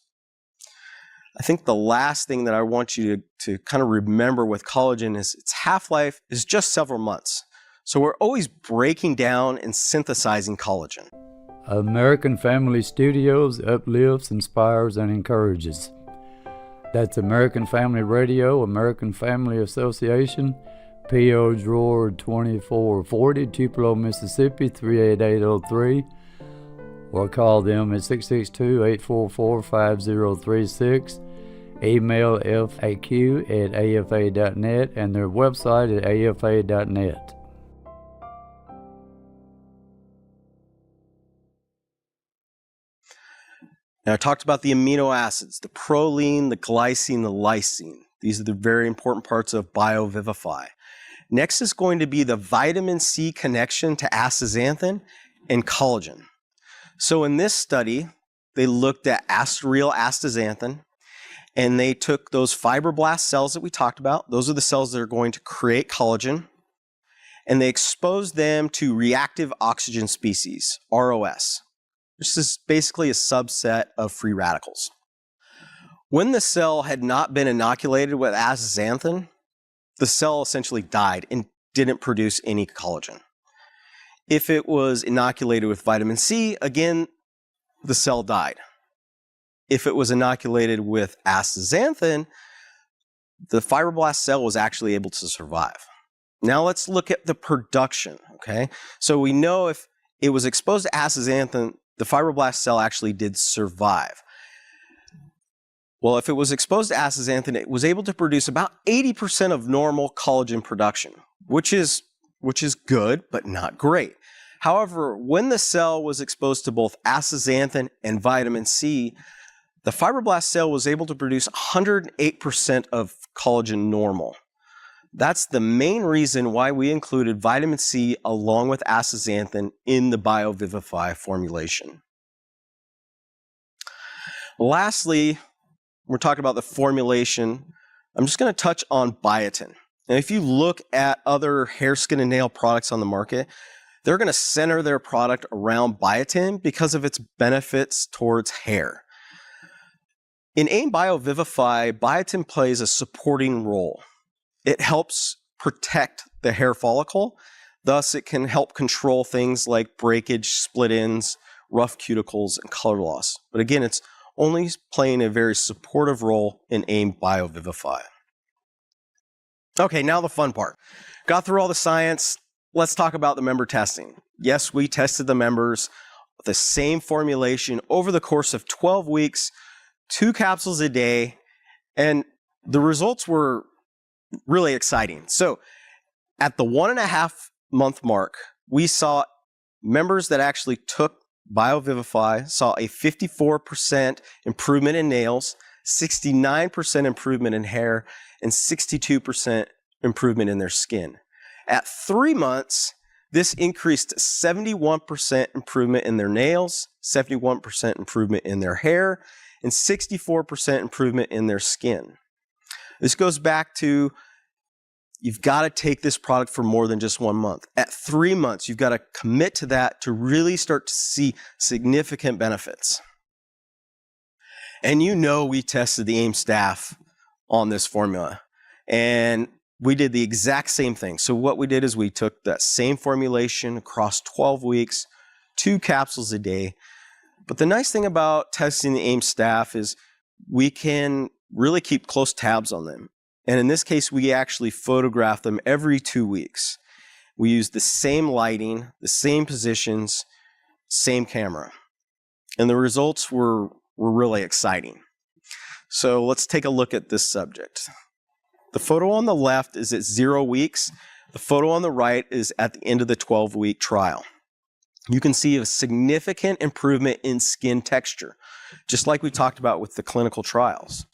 I think the last thing that I want you to kind of remember with collagen is its half-life is just several months. So we're always breaking down and synthesizing collagen. American Family Studios uplifts, inspires, and encourages. That's American Family Radio, American Family Association, P.O. Drawer 2440, Tupelo, Mississippi 38803, or call them at 662-844-5036, email faq@afa.net, and their website at afa.net. Now, I talked about the amino acids, the proline, the glycine, the lysine. These are the very important parts of BioVivify. Next is going to be the vitamin C connection to astaxanthin and collagen. So in this study, they looked at real astaxanthin, and they took those fibroblast cells that we talked about. Those are the cells that are going to create collagen. And they exposed them to reactive oxygen species, ROS. This is basically a subset of free radicals. When the cell had not been inoculated with astaxanthin, the cell essentially died and didn't produce any collagen. If it was inoculated with vitamin C, again, the cell died. If it was inoculated with astaxanthin, the fibroblast cell was actually able to survive. Now let's look at the production, okay? So we know if it was exposed to astaxanthin, the fibroblast cell actually did survive. Well, if it was exposed to astaxanthin, it was able to produce about 80% of normal collagen production, which is good, but not great. However, when the cell was exposed to both astaxanthin and vitamin C, the fibroblast cell was able to produce 108% of collagen normal. That's the main reason why we included vitamin C along with astaxanthin in the BioVivify formulation. Lastly, we're talking about the formulation. I'm just going to touch on biotin. And if you look at other hair, skin, and nail products on the market, they're going to center their product around biotin because of its benefits towards hair. In AIM BioVivify, biotin plays a supporting role. It helps protect the hair follicle. Thus, it can help control things like breakage, split ends, rough cuticles, and color loss. But again, it's only playing a very supportive role in AIM BioVivify. Okay, now the fun part. Got through all the science. Let's talk about the member testing. Yes, we tested the members with the same formulation over the course of 12 weeks, 2 capsules a day, and the results were really exciting. So at the 1.5 month mark, we saw members that actually took BioVivify saw a 54% improvement in nails, 69% improvement in hair, and 62% improvement in their skin. At 3 months, this increased to 71% improvement in their nails, 71% improvement in their hair, and 64% improvement in their skin. This goes back to you've got to take this product for more than just 1 month. At 3 months, you've got to commit to that to really start to see significant benefits. And you know we tested the AIM staff on this formula. And we did the exact same thing. So what we did is we took that same formulation across 12 weeks, 2 capsules a day. But the nice thing about testing the AIM staff is we can really keep close tabs on them. And in this case, we actually photograph them every 2 weeks. We use the same lighting, the same positions, same camera. And the results were really exciting. So let's take a look at this subject. The photo on the left is at 0 weeks. The photo on the right is at the end of the 12-week trial. You can see a significant improvement in skin texture, just like we talked about with the clinical trials.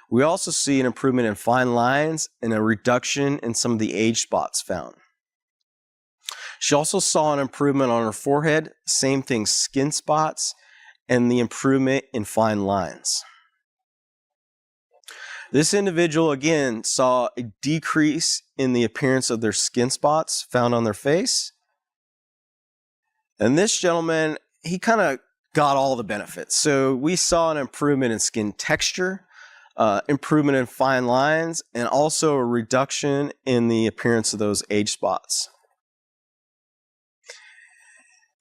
We also see an improvement in fine lines and a reduction in some of the age spots found. She also saw an improvement on her forehead, same thing, skin spots, and the improvement in fine lines. This individual, again, saw a decrease in the appearance of their skin spots found on their face. And this gentleman, he kind of got all the benefits. So we saw an improvement in skin texture, improvement in fine lines, and also a reduction in the appearance of those age spots.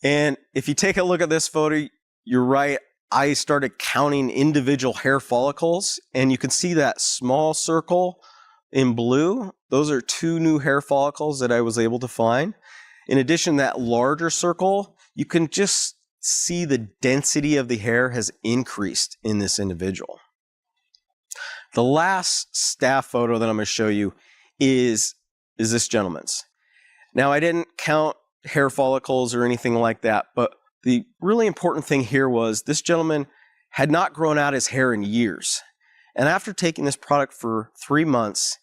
And if you take a look at this photo, you're right. I started counting individual hair follicles, and you can see that small circle in blue. Those are 2 new hair follicles that I was able to find. In addition, that larger circle, you can just see the density of the hair has increased in this individual. The last staff photo that I'm going to show you is this gentleman's. Now, I didn't count hair follicles or anything like that, but the really important thing here was this gentleman had not grown out his hair in years. And after taking this product for 3 months,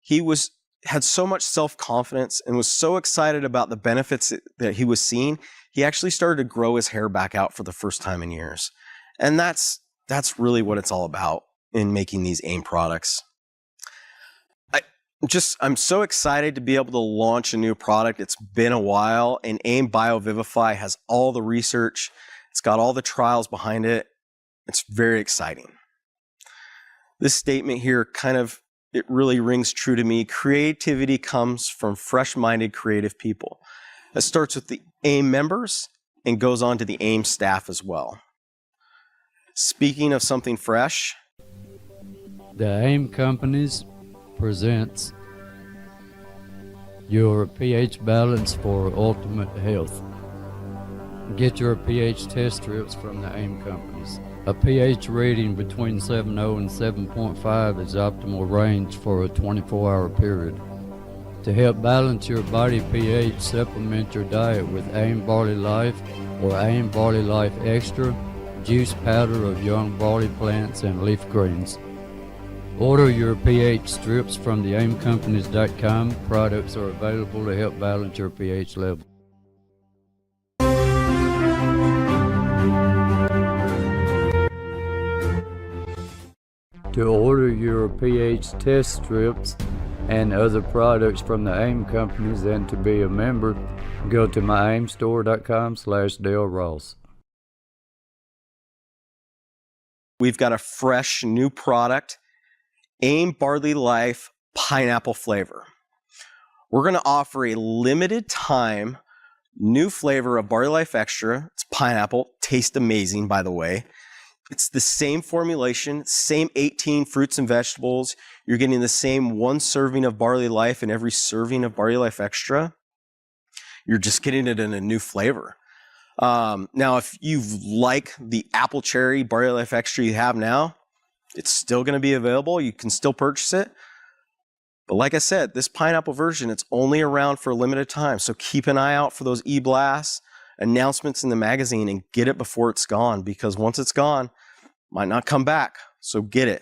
he was had so much self-confidence and was so excited about the benefits that he was seeing, he actually started to grow his hair back out for the first time in years. And that's really what it's all about in making these AIM products. I'm so excited to be able to launch a new product. It's been a while, and AIM BioVivify has all the research. It's got all the trials behind it. It's very exciting. This statement here it really rings true to me. Creativity comes from fresh-minded, creative people. It starts with the AIM members and goes on to the AIM staff as well. Speaking of something fresh, The AIM Companies presents your pH balance for ultimate health. Get your pH test strips from the AIM Companies. A pH rating between 7.0 and 7.5 is optimal range for a 24-hour period. To help balance your body pH, supplement your diet with AIM Barley Life or AIM Barley Life Extra, juice powder of young barley plants and leaf greens. Order your pH strips from the aimcompanies.com. Products are available to help balance your pH level. To order your pH test strips and other products from the AIM Companies and to be a member, go to myaimstore.com/Dale Ross. we've got a fresh new product, AIM Barley Life Pineapple Flavor. We're going to offer a limited time new flavor of Barley Life Extra. It's pineapple. Tastes amazing, by the way. It's the same formulation, same 18 fruits and vegetables. You're getting the same 1 serving of Barley Life in every serving of Barley Life Extra. You're just getting it in a new flavor. Now, if you like the apple cherry Barley Life Extra you have now, it's still going to be available. You can still purchase it. But like I said, this pineapple version, it's only around for a limited time. So keep an eye out for those e-blasts, announcements in the magazine, and get it before it's gone, because once it's gone, it might not come back. So get it.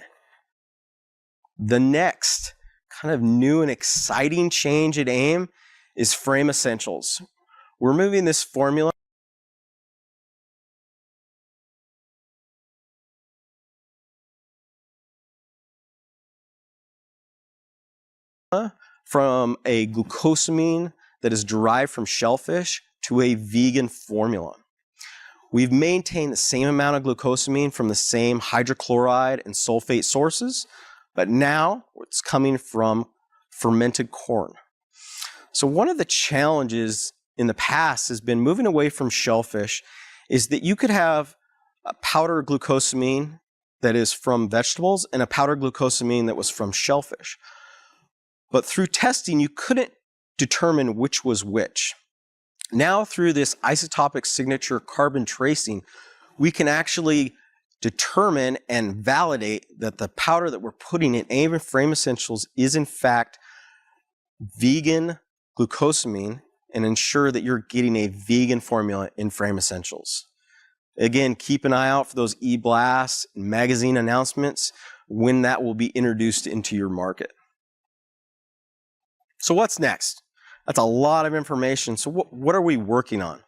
The next kind of new and exciting change at AIM is Frame Essentials. We're moving this formula from a glucosamine that is derived from shellfish to a vegan formula. We've maintained the same amount of glucosamine from the same hydrochloride and sulfate sources, but now it's coming from fermented corn. So one of the challenges in the past has been moving away from shellfish is that you could have a powdered glucosamine that is from vegetables and a powdered glucosamine that was from shellfish. But through testing, you couldn't determine which was which. Now, through this isotopic signature carbon tracing, we can actually determine and validate that the powder that we're putting in AIM Frame Essentials is in fact vegan glucosamine, and ensure that you're getting a vegan formula in Frame Essentials. Again, keep an eye out for those e-blasts and magazine announcements when that will be introduced into your market. So what's next? That's a lot of information. So what are we working on?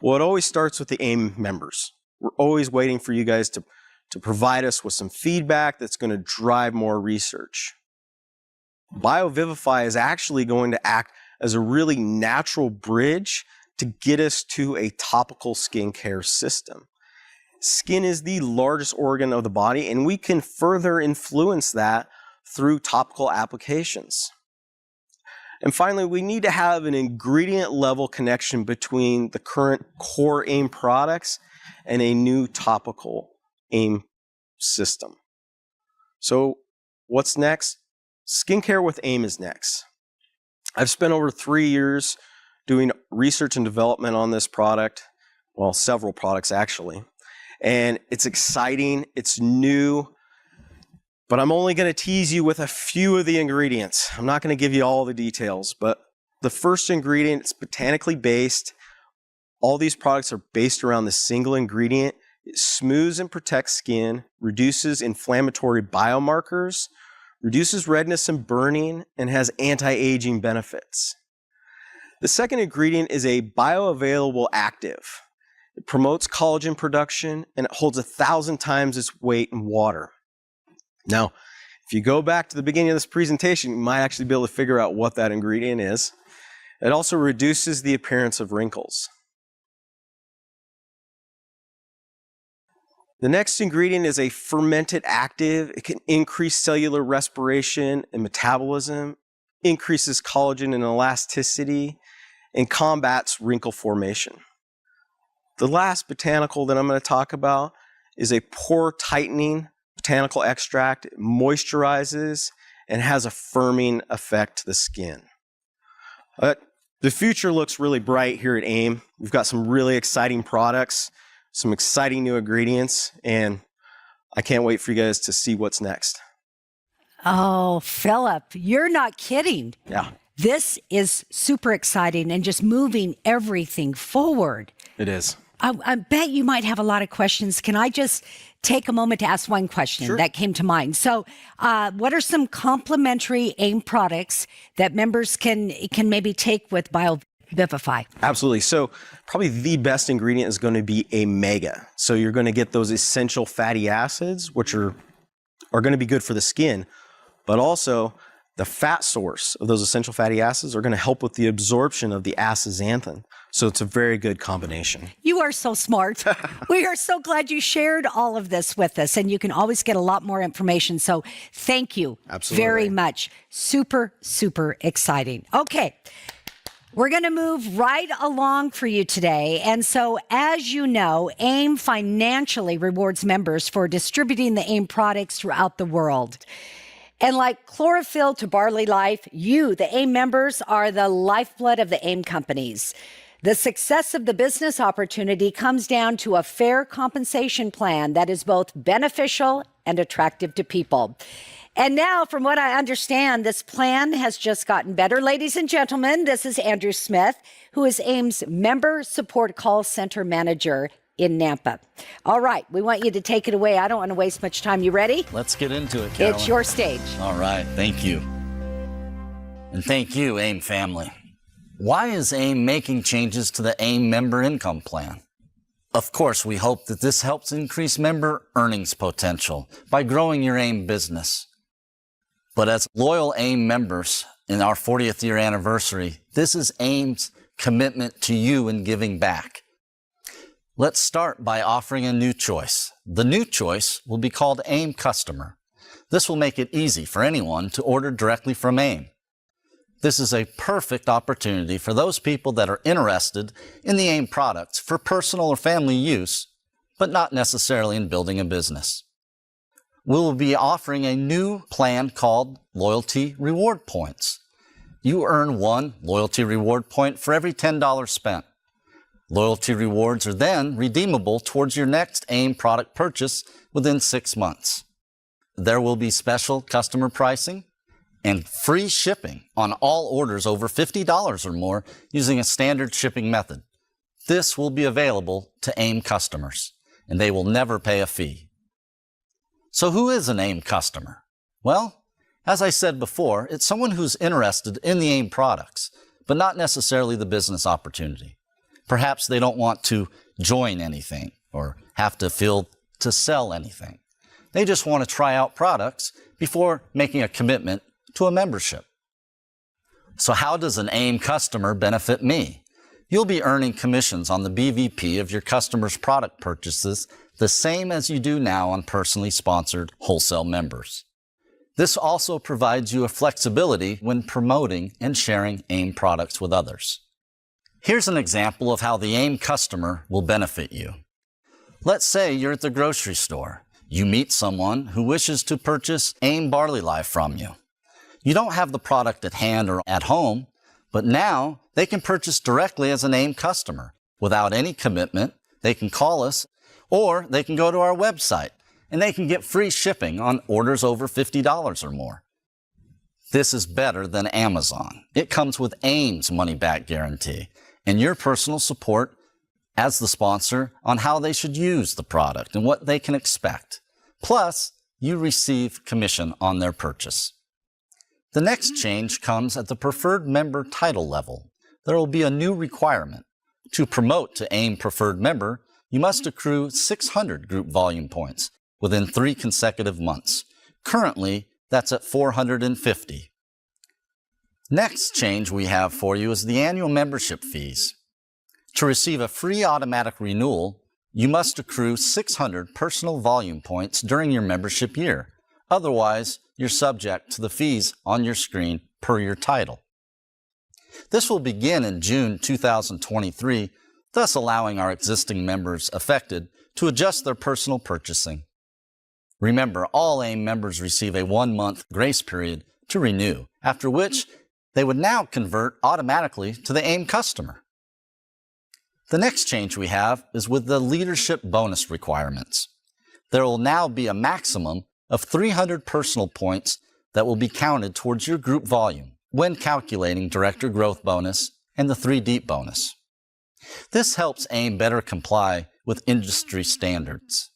Well, it always starts with the AIM members. We're always waiting for you guys to provide us with some feedback that's going to drive more research. BioVivify is actually going to act as a really natural bridge to get us to a topical skincare system. Skin is the largest organ of the body, and we can further influence that through topical applications. And finally, we need to have an ingredient level connection between the current core AIM products and a new topical AIM system. So what's next? Skincare with AIM is next. I've spent over 3 years doing research and development on this product. Well, several products actually. And it's exciting, it's new, but I'm only going to tease you with a few of the ingredients. I'm not going to give you all the details, but the first ingredient is botanically based. All these products are based around the single ingredient. It smooths and protects skin, reduces inflammatory biomarkers, reduces redness and burning, and has anti-aging benefits. The second ingredient is a bioavailable active. It promotes collagen production, and it holds 1,000 times its weight in water. Now, if you go back to the beginning of this presentation, you might actually be able to figure out what that ingredient is. It also reduces the appearance of wrinkles. The next ingredient is a fermented active. It can increase cellular respiration and metabolism, increases collagen and elasticity, and combats wrinkle formation. The last botanical that I'm going to talk about is a pore tightening botanical extract. It moisturizes and has a firming effect to the skin. The future looks really bright here at AIM. We've got some really exciting products, some exciting new ingredients, and I can't wait for you guys to see what's next. Oh, Philip, you're not kidding. Yeah, This is super exciting and just moving everything forward. it is. I bet you might have a lot of questions. Can I just take a moment to ask one question Sure. that came to mind? So what are some complementary AIM products that members can maybe take with BioVivify? Absolutely. So probably the best ingredient is going to be a mega. So you're going to get those essential fatty acids, which are going to be good for the skin, but also the fat source of those essential fatty acids are going to help with the absorption of the astaxanthin. So it's a very good combination. You are so smart. We are so glad you shared all of this with us, and you can always get a lot more information. So thank you very much. Super, super exciting. Okay. We're going to move right along for you today. And so, as you know, AIM financially rewards members for distributing the AIM products throughout the world. And like chlorophyll to barley life, you, the AIM members, are the lifeblood of the AIM companies. The success of the business opportunity comes down to a fair compensation plan that is both beneficial and attractive to people. And now, from what I understand, this plan has just gotten better. Ladies and gentlemen, this is Andrew Smith, who is AIM's Member Support Call Center Manager in Nampa. All right, we want you to take it away. I don't want to waste much time. You ready? Let's get into it, Carolyn. It's your stage. All right, thank you. And thank you, AIM family. Why is AIM making changes to the AIM member income plan? Of course, we hope that this helps increase member earnings potential by growing your AIM business. But as loyal AIM members in our 40th year anniversary, this is AIM's commitment to you in giving back. Let's start by offering a new choice. The new choice will be called AIM Customer. This will make it easy for anyone to order directly from AIM. This is a perfect opportunity for those people that are interested in the AIM products for personal or family use, but not necessarily in building a business. We will be offering a new plan called Loyalty Reward Points. You earn 1 loyalty reward point for every $10 spent. Loyalty rewards are then redeemable towards your next AIM product purchase within 6 months. There will be special customer pricing and free shipping on all orders over $50 or more using a standard shipping method. This will be available to AIM customers, and they will never pay a fee. So who is an AIM customer? Well, as I said before, it's someone who's interested in the AIM products, but not necessarily the business opportunity. Perhaps they don't want to join anything or have to feel to sell anything. They just want to try out products before making a commitment to a membership. So how does an AIM customer benefit me? You'll be earning commissions on the BVP of your customers' product purchases the same as you do now on personally sponsored wholesale members. This also provides you a flexibility when promoting and sharing AIM products with others. Here's an example of how the AIM customer will benefit you. Let's say you're at the grocery store. You meet someone who wishes to purchase AIM Barley Life from you. You don't have the product at hand or at home, but now they can purchase directly as an AIM customer without any commitment. They can call us, or they can go to our website and they can get free shipping on orders over $50 or more. This is better than Amazon. It comes with AIM's money-back guarantee and your personal support as the sponsor on how they should use the product and what they can expect. Plus, you receive commission on their purchase. The next change comes at the preferred member title level. There will be a new requirement. To promote to AIM preferred member, you must accrue 600 group volume points within 3 consecutive months. Currently, that's at 450. Next change we have for you is the annual membership fees. To receive a free automatic renewal, you must accrue 600 personal volume points during your membership year. Otherwise, you're subject to the fees on your screen per your title. This will begin in June 2023, thus allowing our existing members affected to adjust their personal purchasing. Remember, all AIM members receive a 1-month grace period to renew, after which they would now convert automatically to the AIM customer. The next change we have is with the leadership bonus requirements. There will now be a maximum of 300 personal points that will be counted towards your group volume when calculating director growth bonus and the 3 Deep bonus. This helps AIM better comply with industry standards.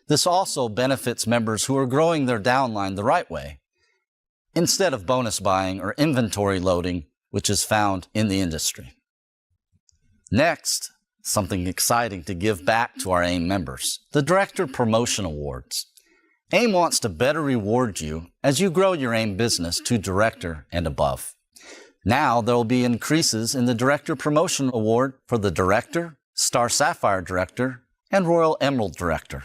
This also benefits members who are growing their downline the right way, instead of bonus buying or inventory loading, which is found in the industry. Next, something exciting to give back to our AIM members, the Director Promotion Awards. AIM wants to better reward you as you grow your AIM business to Director and above. Now there will be increases in the Director Promotion Award for the Director, Star Sapphire Director, and Royal Emerald Director.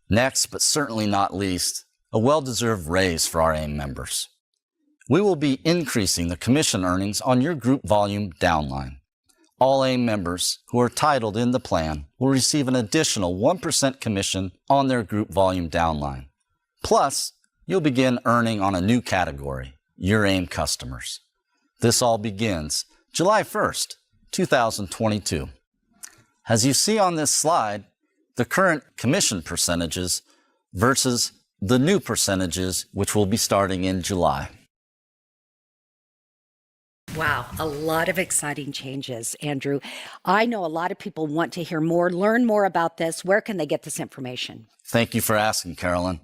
Next, but certainly not least, a well-deserved raise for our AIM members. We will be increasing the commission earnings on your group volume downline. All AIM members who are titled in the plan will receive an additional 1% commission on their group volume downline. Plus, you'll begin earning on a new category, your AIM customers. This all begins July 1st, 2022. As you see on this slide, the current commission percentages versus the new percentages, which will be starting in July. Wow, a lot of exciting changes, Andrew. I know a lot of people want to hear more, learn more about this. Where can they get this information? Thank you for asking, Carolyn.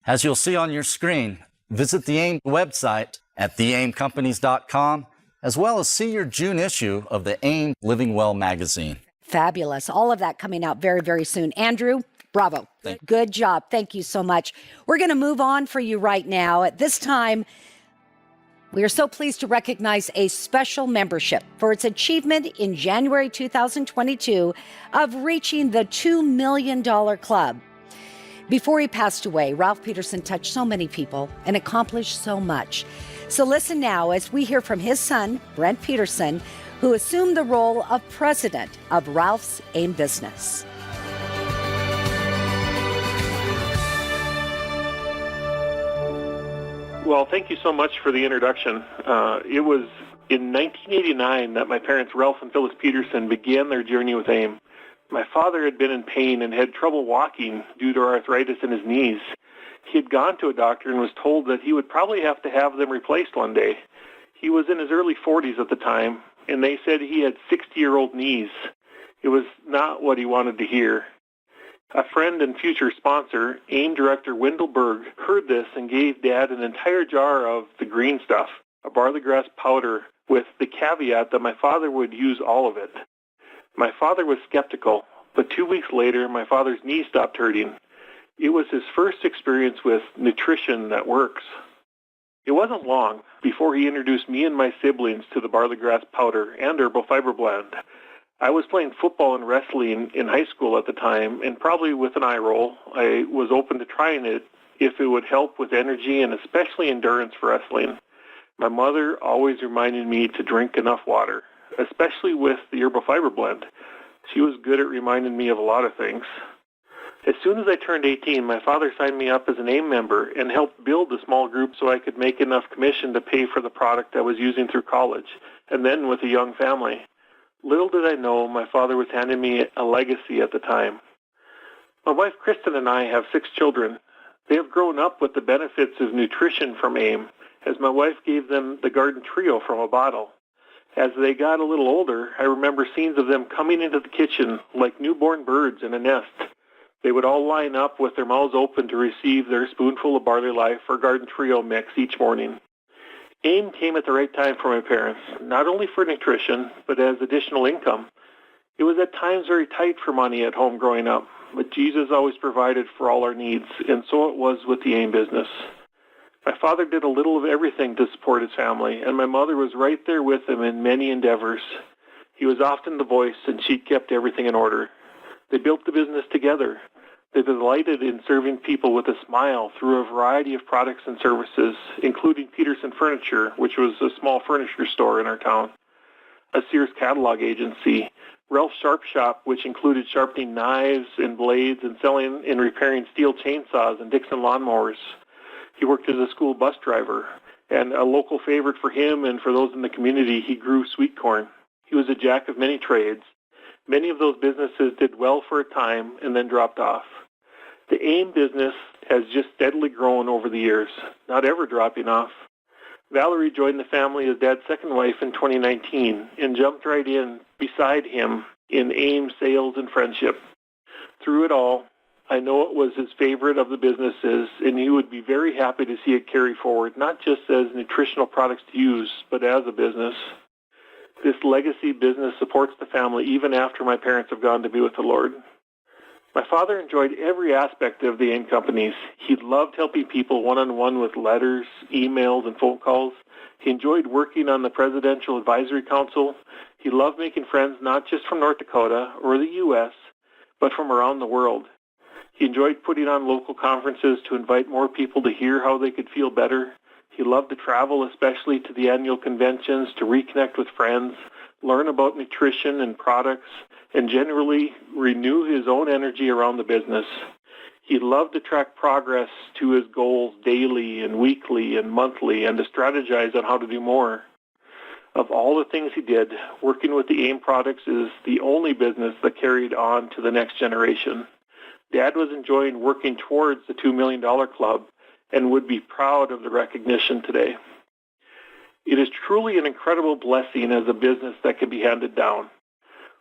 As you'll see on your screen, visit the AIM website at theaimcompanies.com, as well as see your June issue of the AIM Living Well magazine. Fabulous. All of that coming out very, very soon. Andrew, bravo. Good job. Thank you so much. We're going to move on for you right now. At this time, we are so pleased to recognize a special membership for its achievement in January 2022 of reaching the $2 million club. Before he passed away, Ralph Peterson touched so many people and accomplished so much. So listen now as we hear from his son, Brent Peterson, who assumed the role of president of Ralph's AIM business. Well, thank you so much for the introduction. It was in 1989 that my parents, Ralph and Phyllis Peterson, began their journey with AIM. My father had been in pain and had trouble walking due to arthritis in his knees. He had gone to a doctor and was told that he would probably have to have them replaced one day. He was in his early 40s at the time, and they said he had 60-year-old knees. It was not what he wanted to hear. A friend and future sponsor, AIM Director Wendell Berg, heard this and gave Dad an entire jar of the green stuff, a barley grass powder, with the caveat that my father would use all of it. My father was skeptical, but 2 weeks later, my father's knee stopped hurting. It was his first experience with nutrition that works. It wasn't long before he introduced me and my siblings to the barley grass powder and herbal fiber blend. I was playing football and wrestling in high school at the time, and probably with an eye roll, I was open to trying it if it would help with energy and especially endurance for wrestling. My mother always reminded me to drink enough water, especially with the herbal fiber blend. She was good at reminding me of a lot of things. As soon as I turned 18, my father signed me up as an AIM member and helped build a small group so I could make enough commission to pay for the product I was using through college, and then with a young family. Little did I know my father was handing me a legacy at the time. My wife Kristen and I have 6 children. They have grown up with the benefits of nutrition from AIM, as my wife gave them the Garden Trio from a bottle. As they got a little older, I remember scenes of them coming into the kitchen like newborn birds in a nest. They would all line up with their mouths open to receive their spoonful of Barley Life or Garden Trio mix each morning. AIM came at the right time for my parents, not only for nutrition, but as additional income. It was at times very tight for money at home growing up, but Jesus always provided for all our needs, and so it was with the AIM business. My father did a little of everything to support his family, and my mother was right there with him in many endeavors. He was often the voice, and she kept everything in order. They built the business together. They delighted in serving people with a smile through a variety of products and services, including Peterson Furniture, which was a small furniture store in our town, a Sears catalog agency, Ralph Sharp Shop, which included sharpening knives and blades and selling and repairing steel chainsaws and Dixon lawnmowers. He worked as a school bus driver, and a local favorite for him and for those in the community, he grew sweet corn. He was a jack of many trades. Many of those businesses did well for a time and then dropped off. The AIM business has just steadily grown over the years, not ever dropping off. Valerie joined the family as Dad's second wife in 2019 and jumped right in beside him in AIM sales and friendship. Through it all, I know it was his favorite of the businesses, and he would be very happy to see it carry forward, not just as nutritional products to use, but as a business. This legacy business supports the family even after my parents have gone to be with the Lord. My father enjoyed every aspect of the AIM companies. He loved helping people one-on-one with letters, emails, and phone calls. He enjoyed working on the Presidential Advisory Council. He loved making friends not just from North Dakota or the U.S., but from around the world. He enjoyed putting on local conferences to invite more people to hear how they could feel better. He loved to travel, especially to the annual conventions, to reconnect with friends, learn about nutrition and products, and generally renew his own energy around the business. He loved to track progress to his goals daily and weekly and monthly and to strategize on how to do more. Of all the things he did, working with the AIM products is the only business that carried on to the next generation. Dad was enjoying working towards the $2 million club and would be proud of the recognition today. It is truly an incredible blessing as a business that can be handed down.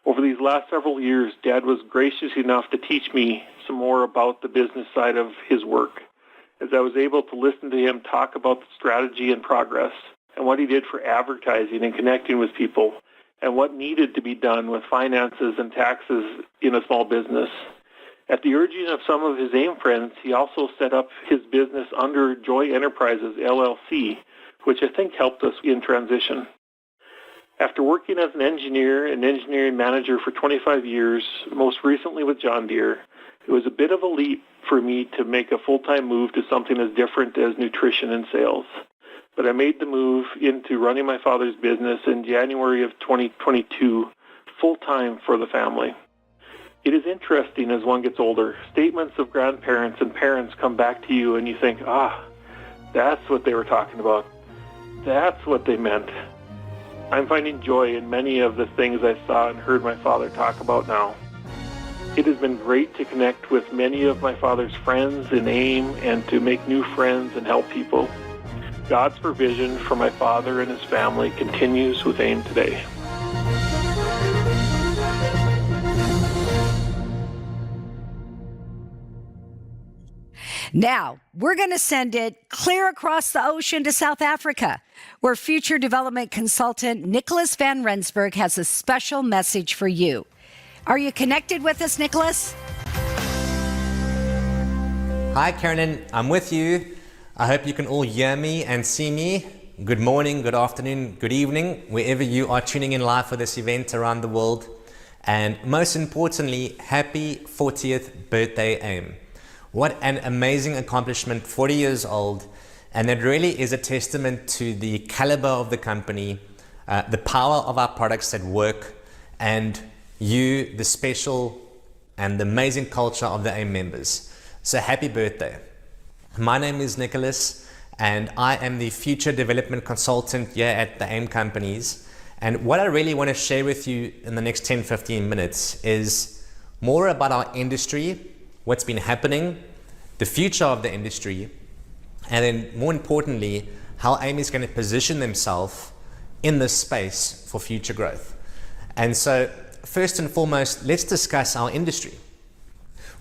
Over these last several years, Dad was gracious enough to teach me some more about the business side of his work, as I was able to listen to him talk about the strategy and progress and what he did for advertising and connecting with people and what needed to be done with finances and taxes in a small business. At the urging of some of his AIM friends, he also set up his business under Joy Enterprises, LLC, which I think helped us in transition. After working as an engineer and engineering manager for 25 years, most recently with John Deere, it was a bit of a leap for me to make a full-time move to something as different as nutrition and sales. But I made the move into running my father's business in January of 2022, full-time for the family. It is interesting as one gets older. Statements of grandparents and parents come back to you and you think, that's what they were talking about. That's what they meant. I'm finding joy in many of the things I saw and heard my father talk about now. It has been great to connect with many of my father's friends in AIM and to make new friends and help people. God's provision for my father and his family continues with AIM today. Now, we're going to send it clear across the ocean to South Africa, where future development consultant Nicholas Van Rensburg has a special message for you. Are you connected with us, Nicholas? Hi, Carolyn. I'm with you. I hope you can all hear me and see me. Good morning, good afternoon, good evening, wherever you are tuning in live for this event around the world. And most importantly, happy 40th birthday, AIM. What an amazing accomplishment, 40 years old. And it really is a testament to the caliber of the company, the power of our products that work, and you, the special and the amazing culture of the AIM members. So happy birthday. My name is Nicholas, and I am the Future Development Consultant here at the AIM Companies. And what I really want to share with you in the next 10-15 minutes is more about our industry, what's been happening, the future of the industry, and then more importantly, how AIM is going to position themselves in this space for future growth. And so first and foremost, let's discuss our industry.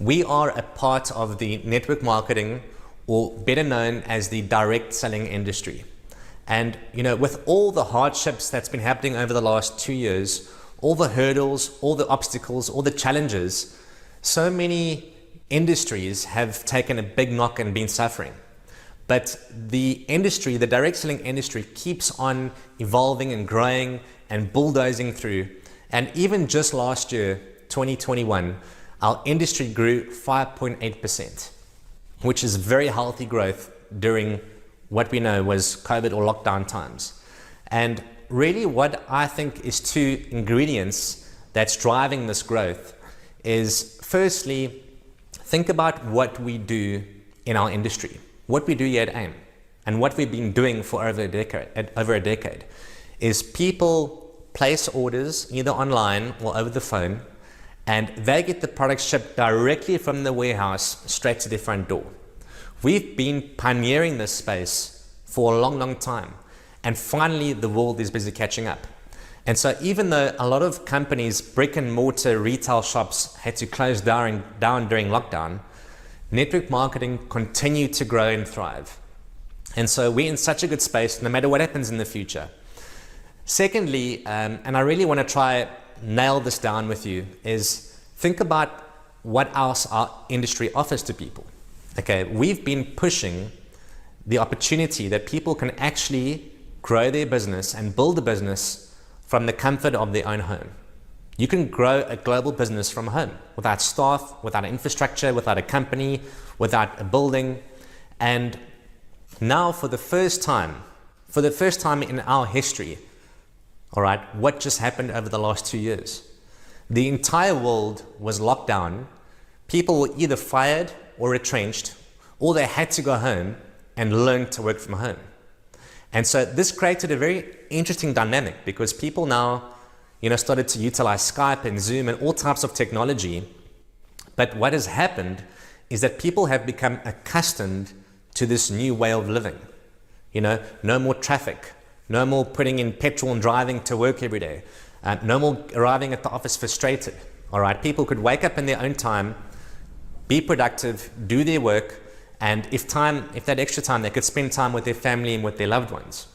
We are a part of the network marketing, or better known as the direct selling industry. And with all the hardships that's been happening over the last 2 years, all the hurdles, all the obstacles, all the challenges, so many industries have taken a big knock and been suffering. But the industry, the direct selling industry, keeps on evolving and growing and bulldozing through. And even just last year, 2021, our industry grew 5.8%, which is very healthy growth during what we know was COVID or lockdown times. And really what I think is two ingredients that's driving this growth is, firstly, think about what we do in our industry, what we do here at AIM, and what we've been doing for over a decade, is people place orders either online or over the phone, and they get the product shipped directly from the warehouse straight to their front door. We've been pioneering this space for a long, long time, and finally the world is busy catching up. And so even though a lot of companies, brick and mortar retail shops, had to close down during lockdown, network marketing continued to grow and thrive. And so we're in such a good space no matter what happens in the future. Secondly, and I really want to try nail this down with you, is think about what else our industry offers to people. Okay, we've been pushing the opportunity that people can actually grow their business and build a business from the comfort of their own home. You can grow a global business from home without staff, without infrastructure, without a company, without a building. And now for the first time in our history, all right, what just happened over the last 2 years? The entire world was locked down. People were either fired or retrenched, or they had to go home and learn to work from home. And so this created a very interesting dynamic, because people now, started to utilize Skype and Zoom and all types of technology. But what has happened is that people have become accustomed to this new way of living. No more traffic, no more putting in petrol and driving to work every day, no more arriving at the office frustrated. All right, people could wake up in their own time, be productive, do their work, and if that extra time, they could spend time with their family and with their loved ones.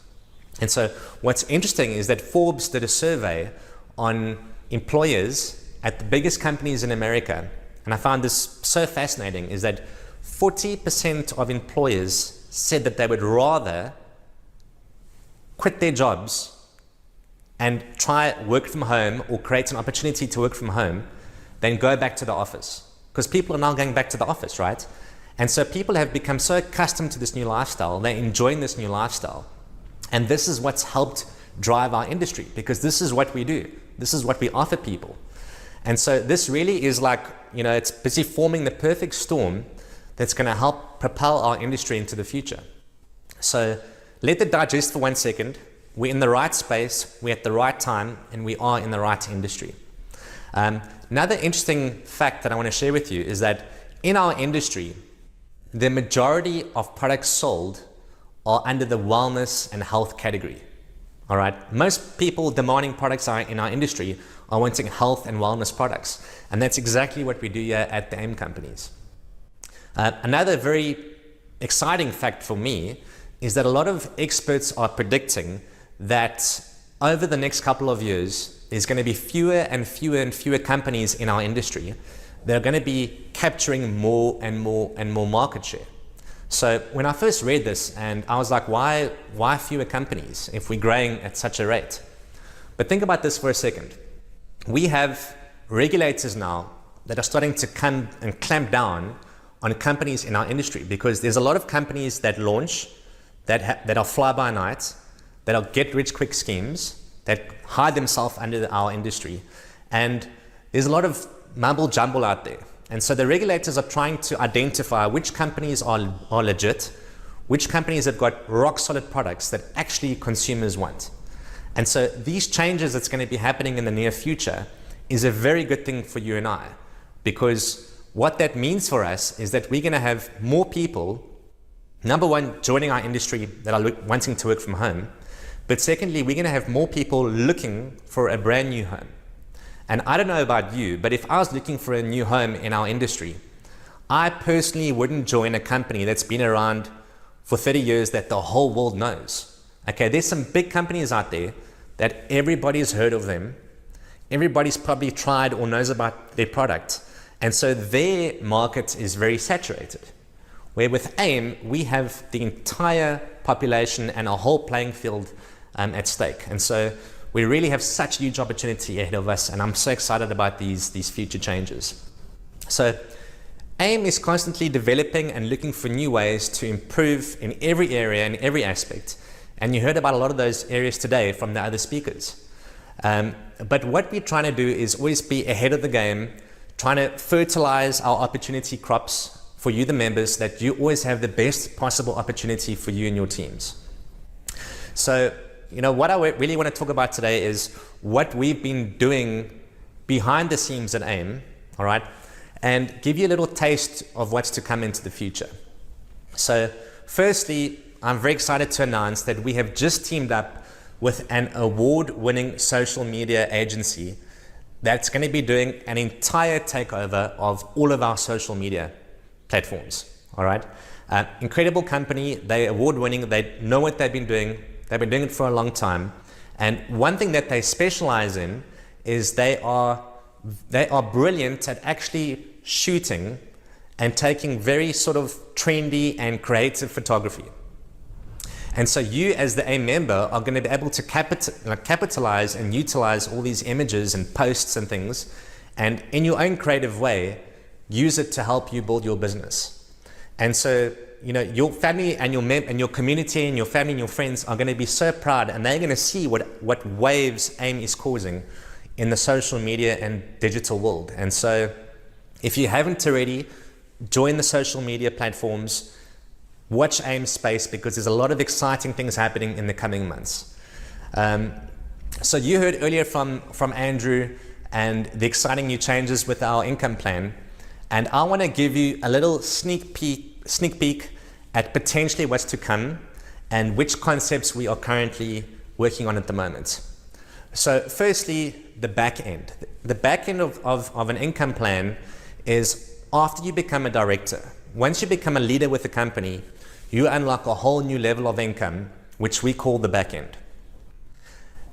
And so what's interesting is that Forbes did a survey on employers at the biggest companies in America, and I found this so fascinating, is that 40% of employers said that they would rather quit their jobs and try work from home or create an opportunity to work from home than go back to the office. Because people are now going back to the office, right? And so people have become so accustomed to this new lifestyle, they're enjoying this new lifestyle. And this is what's helped drive our industry, because this is what we do. This is what we offer people. And so this really is like, it's busy forming the perfect storm that's going to help propel our industry into the future. So let it digest for 1 second. We're in the right space, we're at the right time, and we are in the right industry. Another interesting fact that I want to share with you is that in our industry, the majority of products sold are under the wellness and health category. All right, most people demanding products in our industry are wanting health and wellness products, and that's exactly what we do here at the AIM companies. Another very exciting fact for me is that a lot of experts are predicting that over the next couple of years, there's going to be fewer and fewer companies in our industry that are going to be capturing more and more market share. So when I first read this, and I was like, why fewer companies if we're growing at such a rate? But think about this for a second. We have regulators now that are starting to come and clamp down on companies in our industry, because there's a lot of companies that launch that are fly-by-night, that are get-rich-quick schemes, that hide themselves under our industry. And there's a lot of mumble-jumble out there. And so the regulators are trying to identify which companies are legit, which companies have got rock-solid products that actually consumers want. And so these changes that's going to be happening in the near future is a very good thing for you and I, because what that means for us is that we're going to have more people, number one, joining our industry that are wanting to work from home, but secondly, we're going to have more people looking for a brand new home. And I don't know about you, but if I was looking for a new home in our industry, I personally wouldn't join a company that's been around for 30 years that the whole world knows. Okay, there's some big companies out there that everybody's heard of them. Everybody's probably tried or knows about their product. And so their market is very saturated. Where with AIM, we have the entire population and a whole playing field at stake. And so we really have such huge opportunity ahead of us, and I'm so excited about these future changes. So AIM is constantly developing and looking for new ways to improve in every area and every aspect. And you heard about a lot of those areas today from the other speakers. But what we're trying to do is always be ahead of the game, trying to fertilize our opportunity crops for you, the members, that you always have the best possible opportunity for you and your teams. So, what I really want to talk about today is what we've been doing behind the scenes at AIM, all right, and give you a little taste of what's to come into the future. So, firstly, I'm very excited to announce that we have just teamed up with an award-winning social media agency that's going to be doing an entire takeover of all of our social media platforms. All right, incredible company. They're award-winning. They know what they've been doing. They've been doing it for a long time. And one thing that they specialize in is they are brilliant at actually shooting and taking very sort of trendy and creative photography. And so you, as the AIM member, are going to be able to capitalize and utilize all these images and posts and things, and in your own creative way, use it to help you build your business. And so, your family and your community and your family and your friends are going to be so proud, and they're going to see what waves AIM is causing in the social media and digital world. And so, if you haven't already, join the social media platforms. Watch AIM Space, because there's a lot of exciting things happening in the coming months. So you heard earlier from Andrew and the exciting new changes with our income plan. And I want to give you a little sneak peek at potentially what's to come and which concepts we are currently working on at the moment. So firstly, the back end. The back end of an income plan is after you become a director. Once you become a leader with the company, you unlock a whole new level of income, which we call the back end.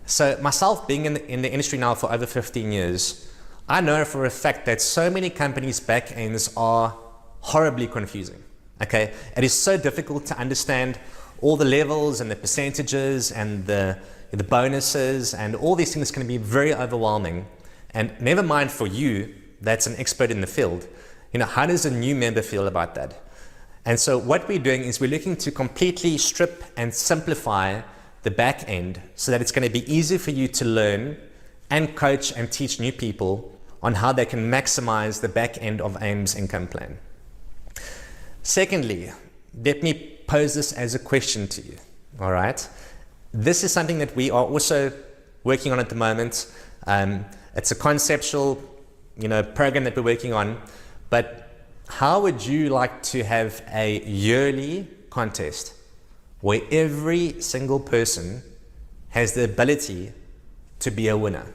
So myself being in the industry now for over 15 years, I know for a fact that so many companies' back ends are horribly confusing. Okay, it is so difficult to understand all the levels and the percentages and the bonuses, and all these things can be very overwhelming. And never mind for you, that's an expert in the field. How does a new member feel about that? And so what we're doing is we're looking to completely strip and simplify the back end so that it's going to be easy for you to learn and coach and teach new people on how they can maximize the back end of AIM's income plan. Secondly, let me pose this as a question to you, all right? This is something that we are also working on at the moment. It's a conceptual, program that we're working on, but how would you like to have a yearly contest where every single person has the ability to be a winner?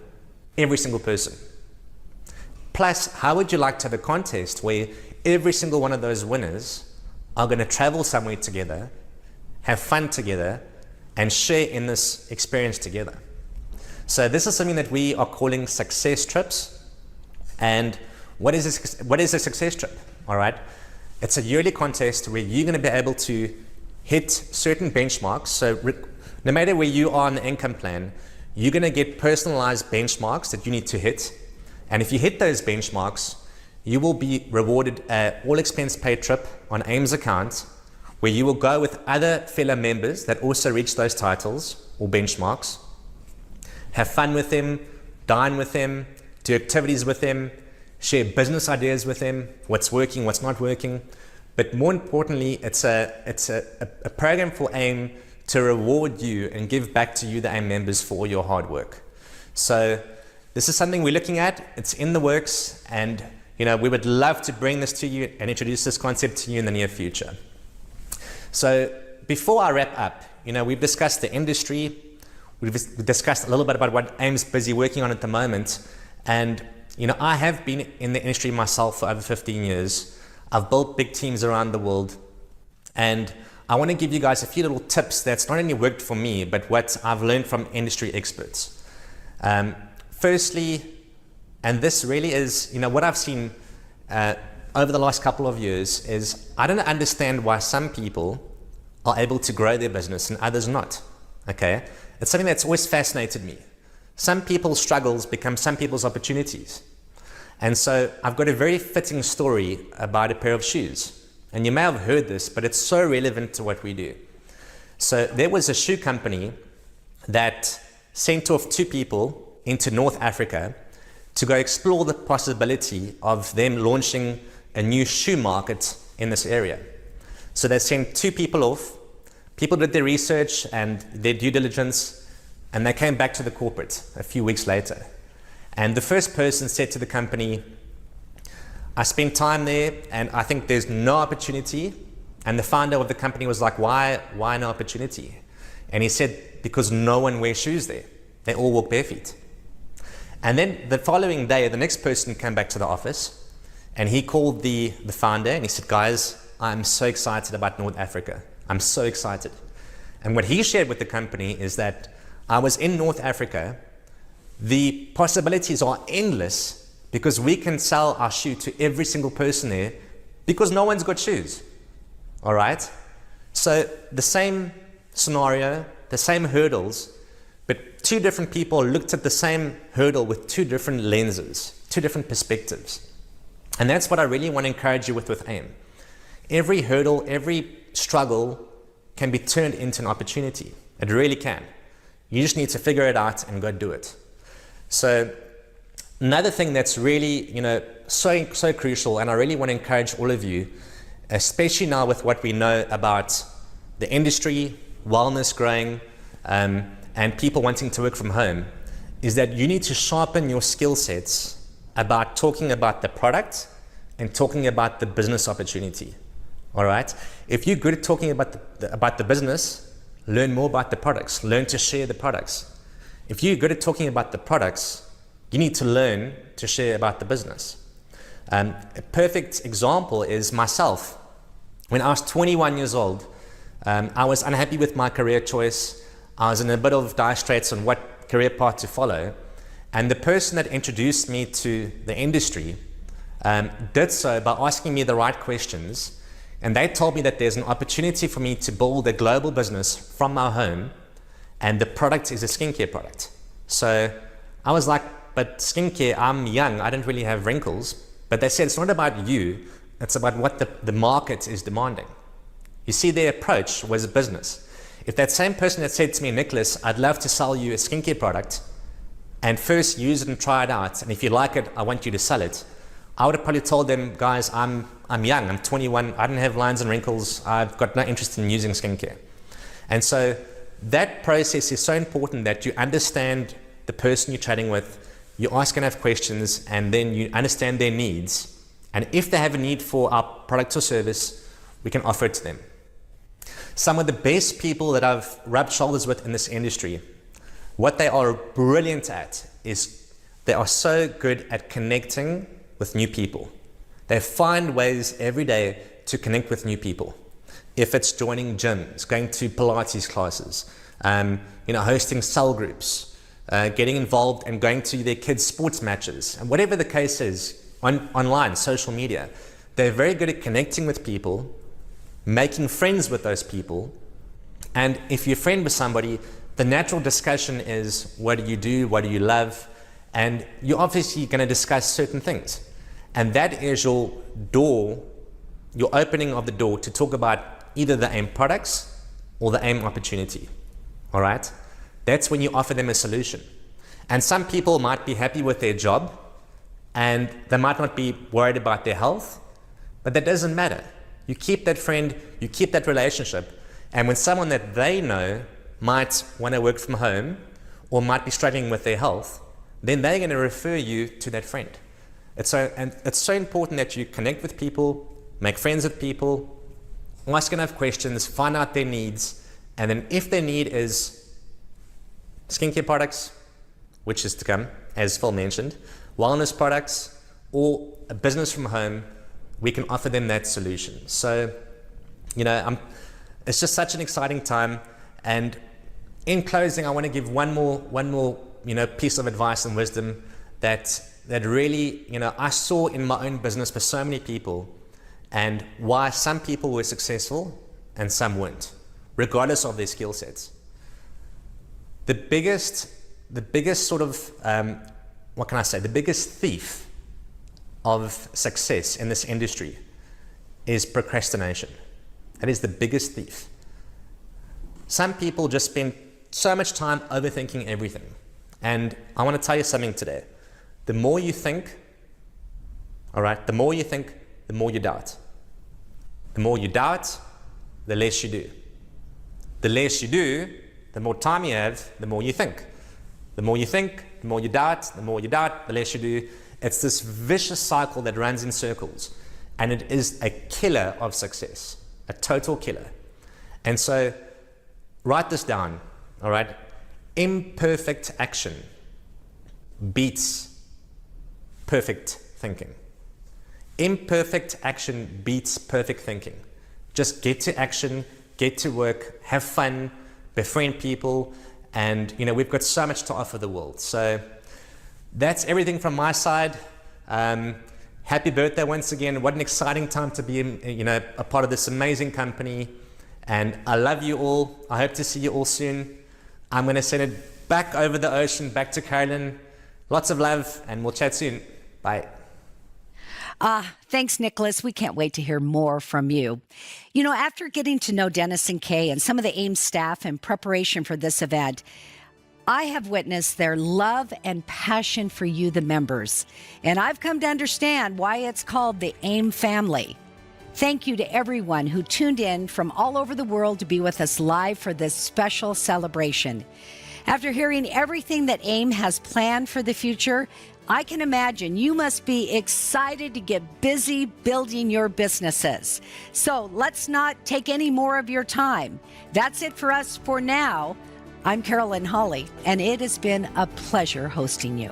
Every single person. Plus, how would you like to have a contest where every single one of those winners are going to travel somewhere together, have fun together, and share in this experience together? So this is something that we are calling success trips. And what is a success trip? All right, it's a yearly contest where you're going to be able to hit certain benchmarks. So no matter where you are on the income plan, you're going to get personalized benchmarks that you need to hit. And if you hit those benchmarks, you will be rewarded an all expense paid trip on AIM's account, where you will go with other fellow members that also reach those titles or benchmarks, have fun with them, dine with them, do activities with them, share business ideas with them, what's working, what's not working. But more importantly, it's a program for AIM to reward you and give back to you, the AIM members, for all your hard work. So this is something we're looking at. It's in the works, and we would love to bring this to you and introduce this concept to you in the near future. So before I wrap up, we've discussed the industry, we've discussed a little bit about what AIM's busy working on at the moment, and I have been in the industry myself for over 15 years. I've built big teams around the world. And I want to give you guys a few little tips that's not only worked for me, but what I've learned from industry experts. Firstly, and this really is, what I've seen over the last couple of years is I don't understand why some people are able to grow their business and others not. Okay? It's something that's always fascinated me. Some people's struggles become some people's opportunities. And so I've got a very fitting story about a pair of shoes. And you may have heard this, but it's so relevant to what we do. So there was a shoe company that sent off 2 people into North Africa to go explore the possibility of them launching a new shoe market in this area. So they sent 2 people off. People did their research and their due diligence, and they came back to the corporate a few weeks later. And the first person said to the company, I spent time there and I think there's no opportunity. And the founder of the company was like, why no opportunity? And he said, because no one wears shoes there. They all walk bare feet. And then the following day, the next person came back to the office and he called the founder and he said, guys, I'm so excited about North Africa. I'm so excited. And what he shared with the company is that I was in North Africa. The possibilities are endless because we can sell our shoe to every single person there because no one's got shoes. All right? So the same scenario, the same hurdles, but 2 different people looked at the same hurdle with 2 different lenses, 2 different perspectives. And that's what I really want to encourage you with AIM. Every hurdle, every struggle can be turned into an opportunity. It really can. You just need to figure it out and go do it. So another thing that's really, so crucial, and I really want to encourage all of you, especially now with what we know about the industry, wellness growing, and people wanting to work from home, is that you need to sharpen your skill sets about talking about the product and talking about the business opportunity. All right? If you're good at talking about the business, learn more about the products. Learn to share the products. If you're good at talking about the products, you need to learn to share about the business. A perfect example is myself. When I was 21 years old, I was unhappy with my career choice. I was in a bit of dire straits on what career path to follow. And the person that introduced me to the industry did so by asking me the right questions. And they told me that there's an opportunity for me to build a global business from my home, and the product is a skincare product. So I was like, but skincare, I'm young, I don't really have wrinkles. But they said, it's not about you, it's about what the market is demanding. You see, their approach was a business. If that same person had said to me, Nicholas, I'd love to sell you a skincare product, and first use it and try it out, and if you like it, I want you to sell it, I would have probably told them, guys, I'm young, I'm 21, I don't have lines and wrinkles, I've got no interest in using skincare. And so that process is so important that you understand the person you're chatting with, you ask enough questions, and then you understand their needs. And if they have a need for our product or service, we can offer it to them. Some of the best people that I've rubbed shoulders with in this industry, what they are brilliant at is they are so good at connecting with new people. They find ways every day to connect with new people. If it's joining gyms, going to Pilates classes, hosting cell groups, getting involved and going to their kids' sports matches, and whatever the case is, online, social media, they're very good at connecting with people, making friends with those people. And if you're a friend with somebody, the natural discussion is, what do you do? What do you love? And you're obviously going to discuss certain things. And that is your door, your opening of the door to talk about either the AIM products or the AIM opportunity. All right? That's when you offer them a solution. And some people might be happy with their job and they might not be worried about their health, but that doesn't matter. You keep that friend, you keep that relationship, and when someone that they know might want to work from home or might be struggling with their health, then they're going to refer you to that friend. It's so important that you connect with people, make friends with people, ask enough questions, find out their needs, and then if their need is skincare products, which is to come, as Phil mentioned, wellness products, or a business from home, we can offer them that solution. So, it's just such an exciting time. And in closing, I want to give one more piece of advice and wisdom that really, I saw in my own business for so many people, and why some people were successful and some weren't, regardless of their skill sets. The biggest sort of, the biggest thief of success in this industry is procrastination. That is the biggest thief. Some people just spend so much time overthinking everything. And I want to tell you something today. The more you think, the more you doubt. The more you doubt, the less you do. The less you do, the more time you have, the more you think. The more you think, the more you doubt, the more you doubt, the less you do. It's this vicious cycle that runs in circles. And it is a killer of success, a total killer. And so write this down, all right? Imperfect action beats perfect thinking. Imperfect action beats perfect thinking. Just get to action, get to work, have fun, befriend people, and we've got so much to offer the world. So that's everything from my side. Happy birthday once again. What an exciting time to be a part of this amazing company. And I love you all. I hope to see you all soon. I'm going to send it back over the ocean, back to Carolyn. Lots of love, and we'll chat soon. Bye. Thanks, Nicholas. We can't wait to hear more from you. After getting to know Dennis and Kay and some of the AIM staff in preparation for this event, I have witnessed their love and passion for you, the members. And I've come to understand why it's called the AIM family. Thank you to everyone who tuned in from all over the world to be with us live for this special celebration. After hearing everything that AIM has planned for the future, I can imagine you must be excited to get busy building your businesses. So let's not take any more of your time. That's it for us for now. I'm Carolyn Holly, and it has been a pleasure hosting you.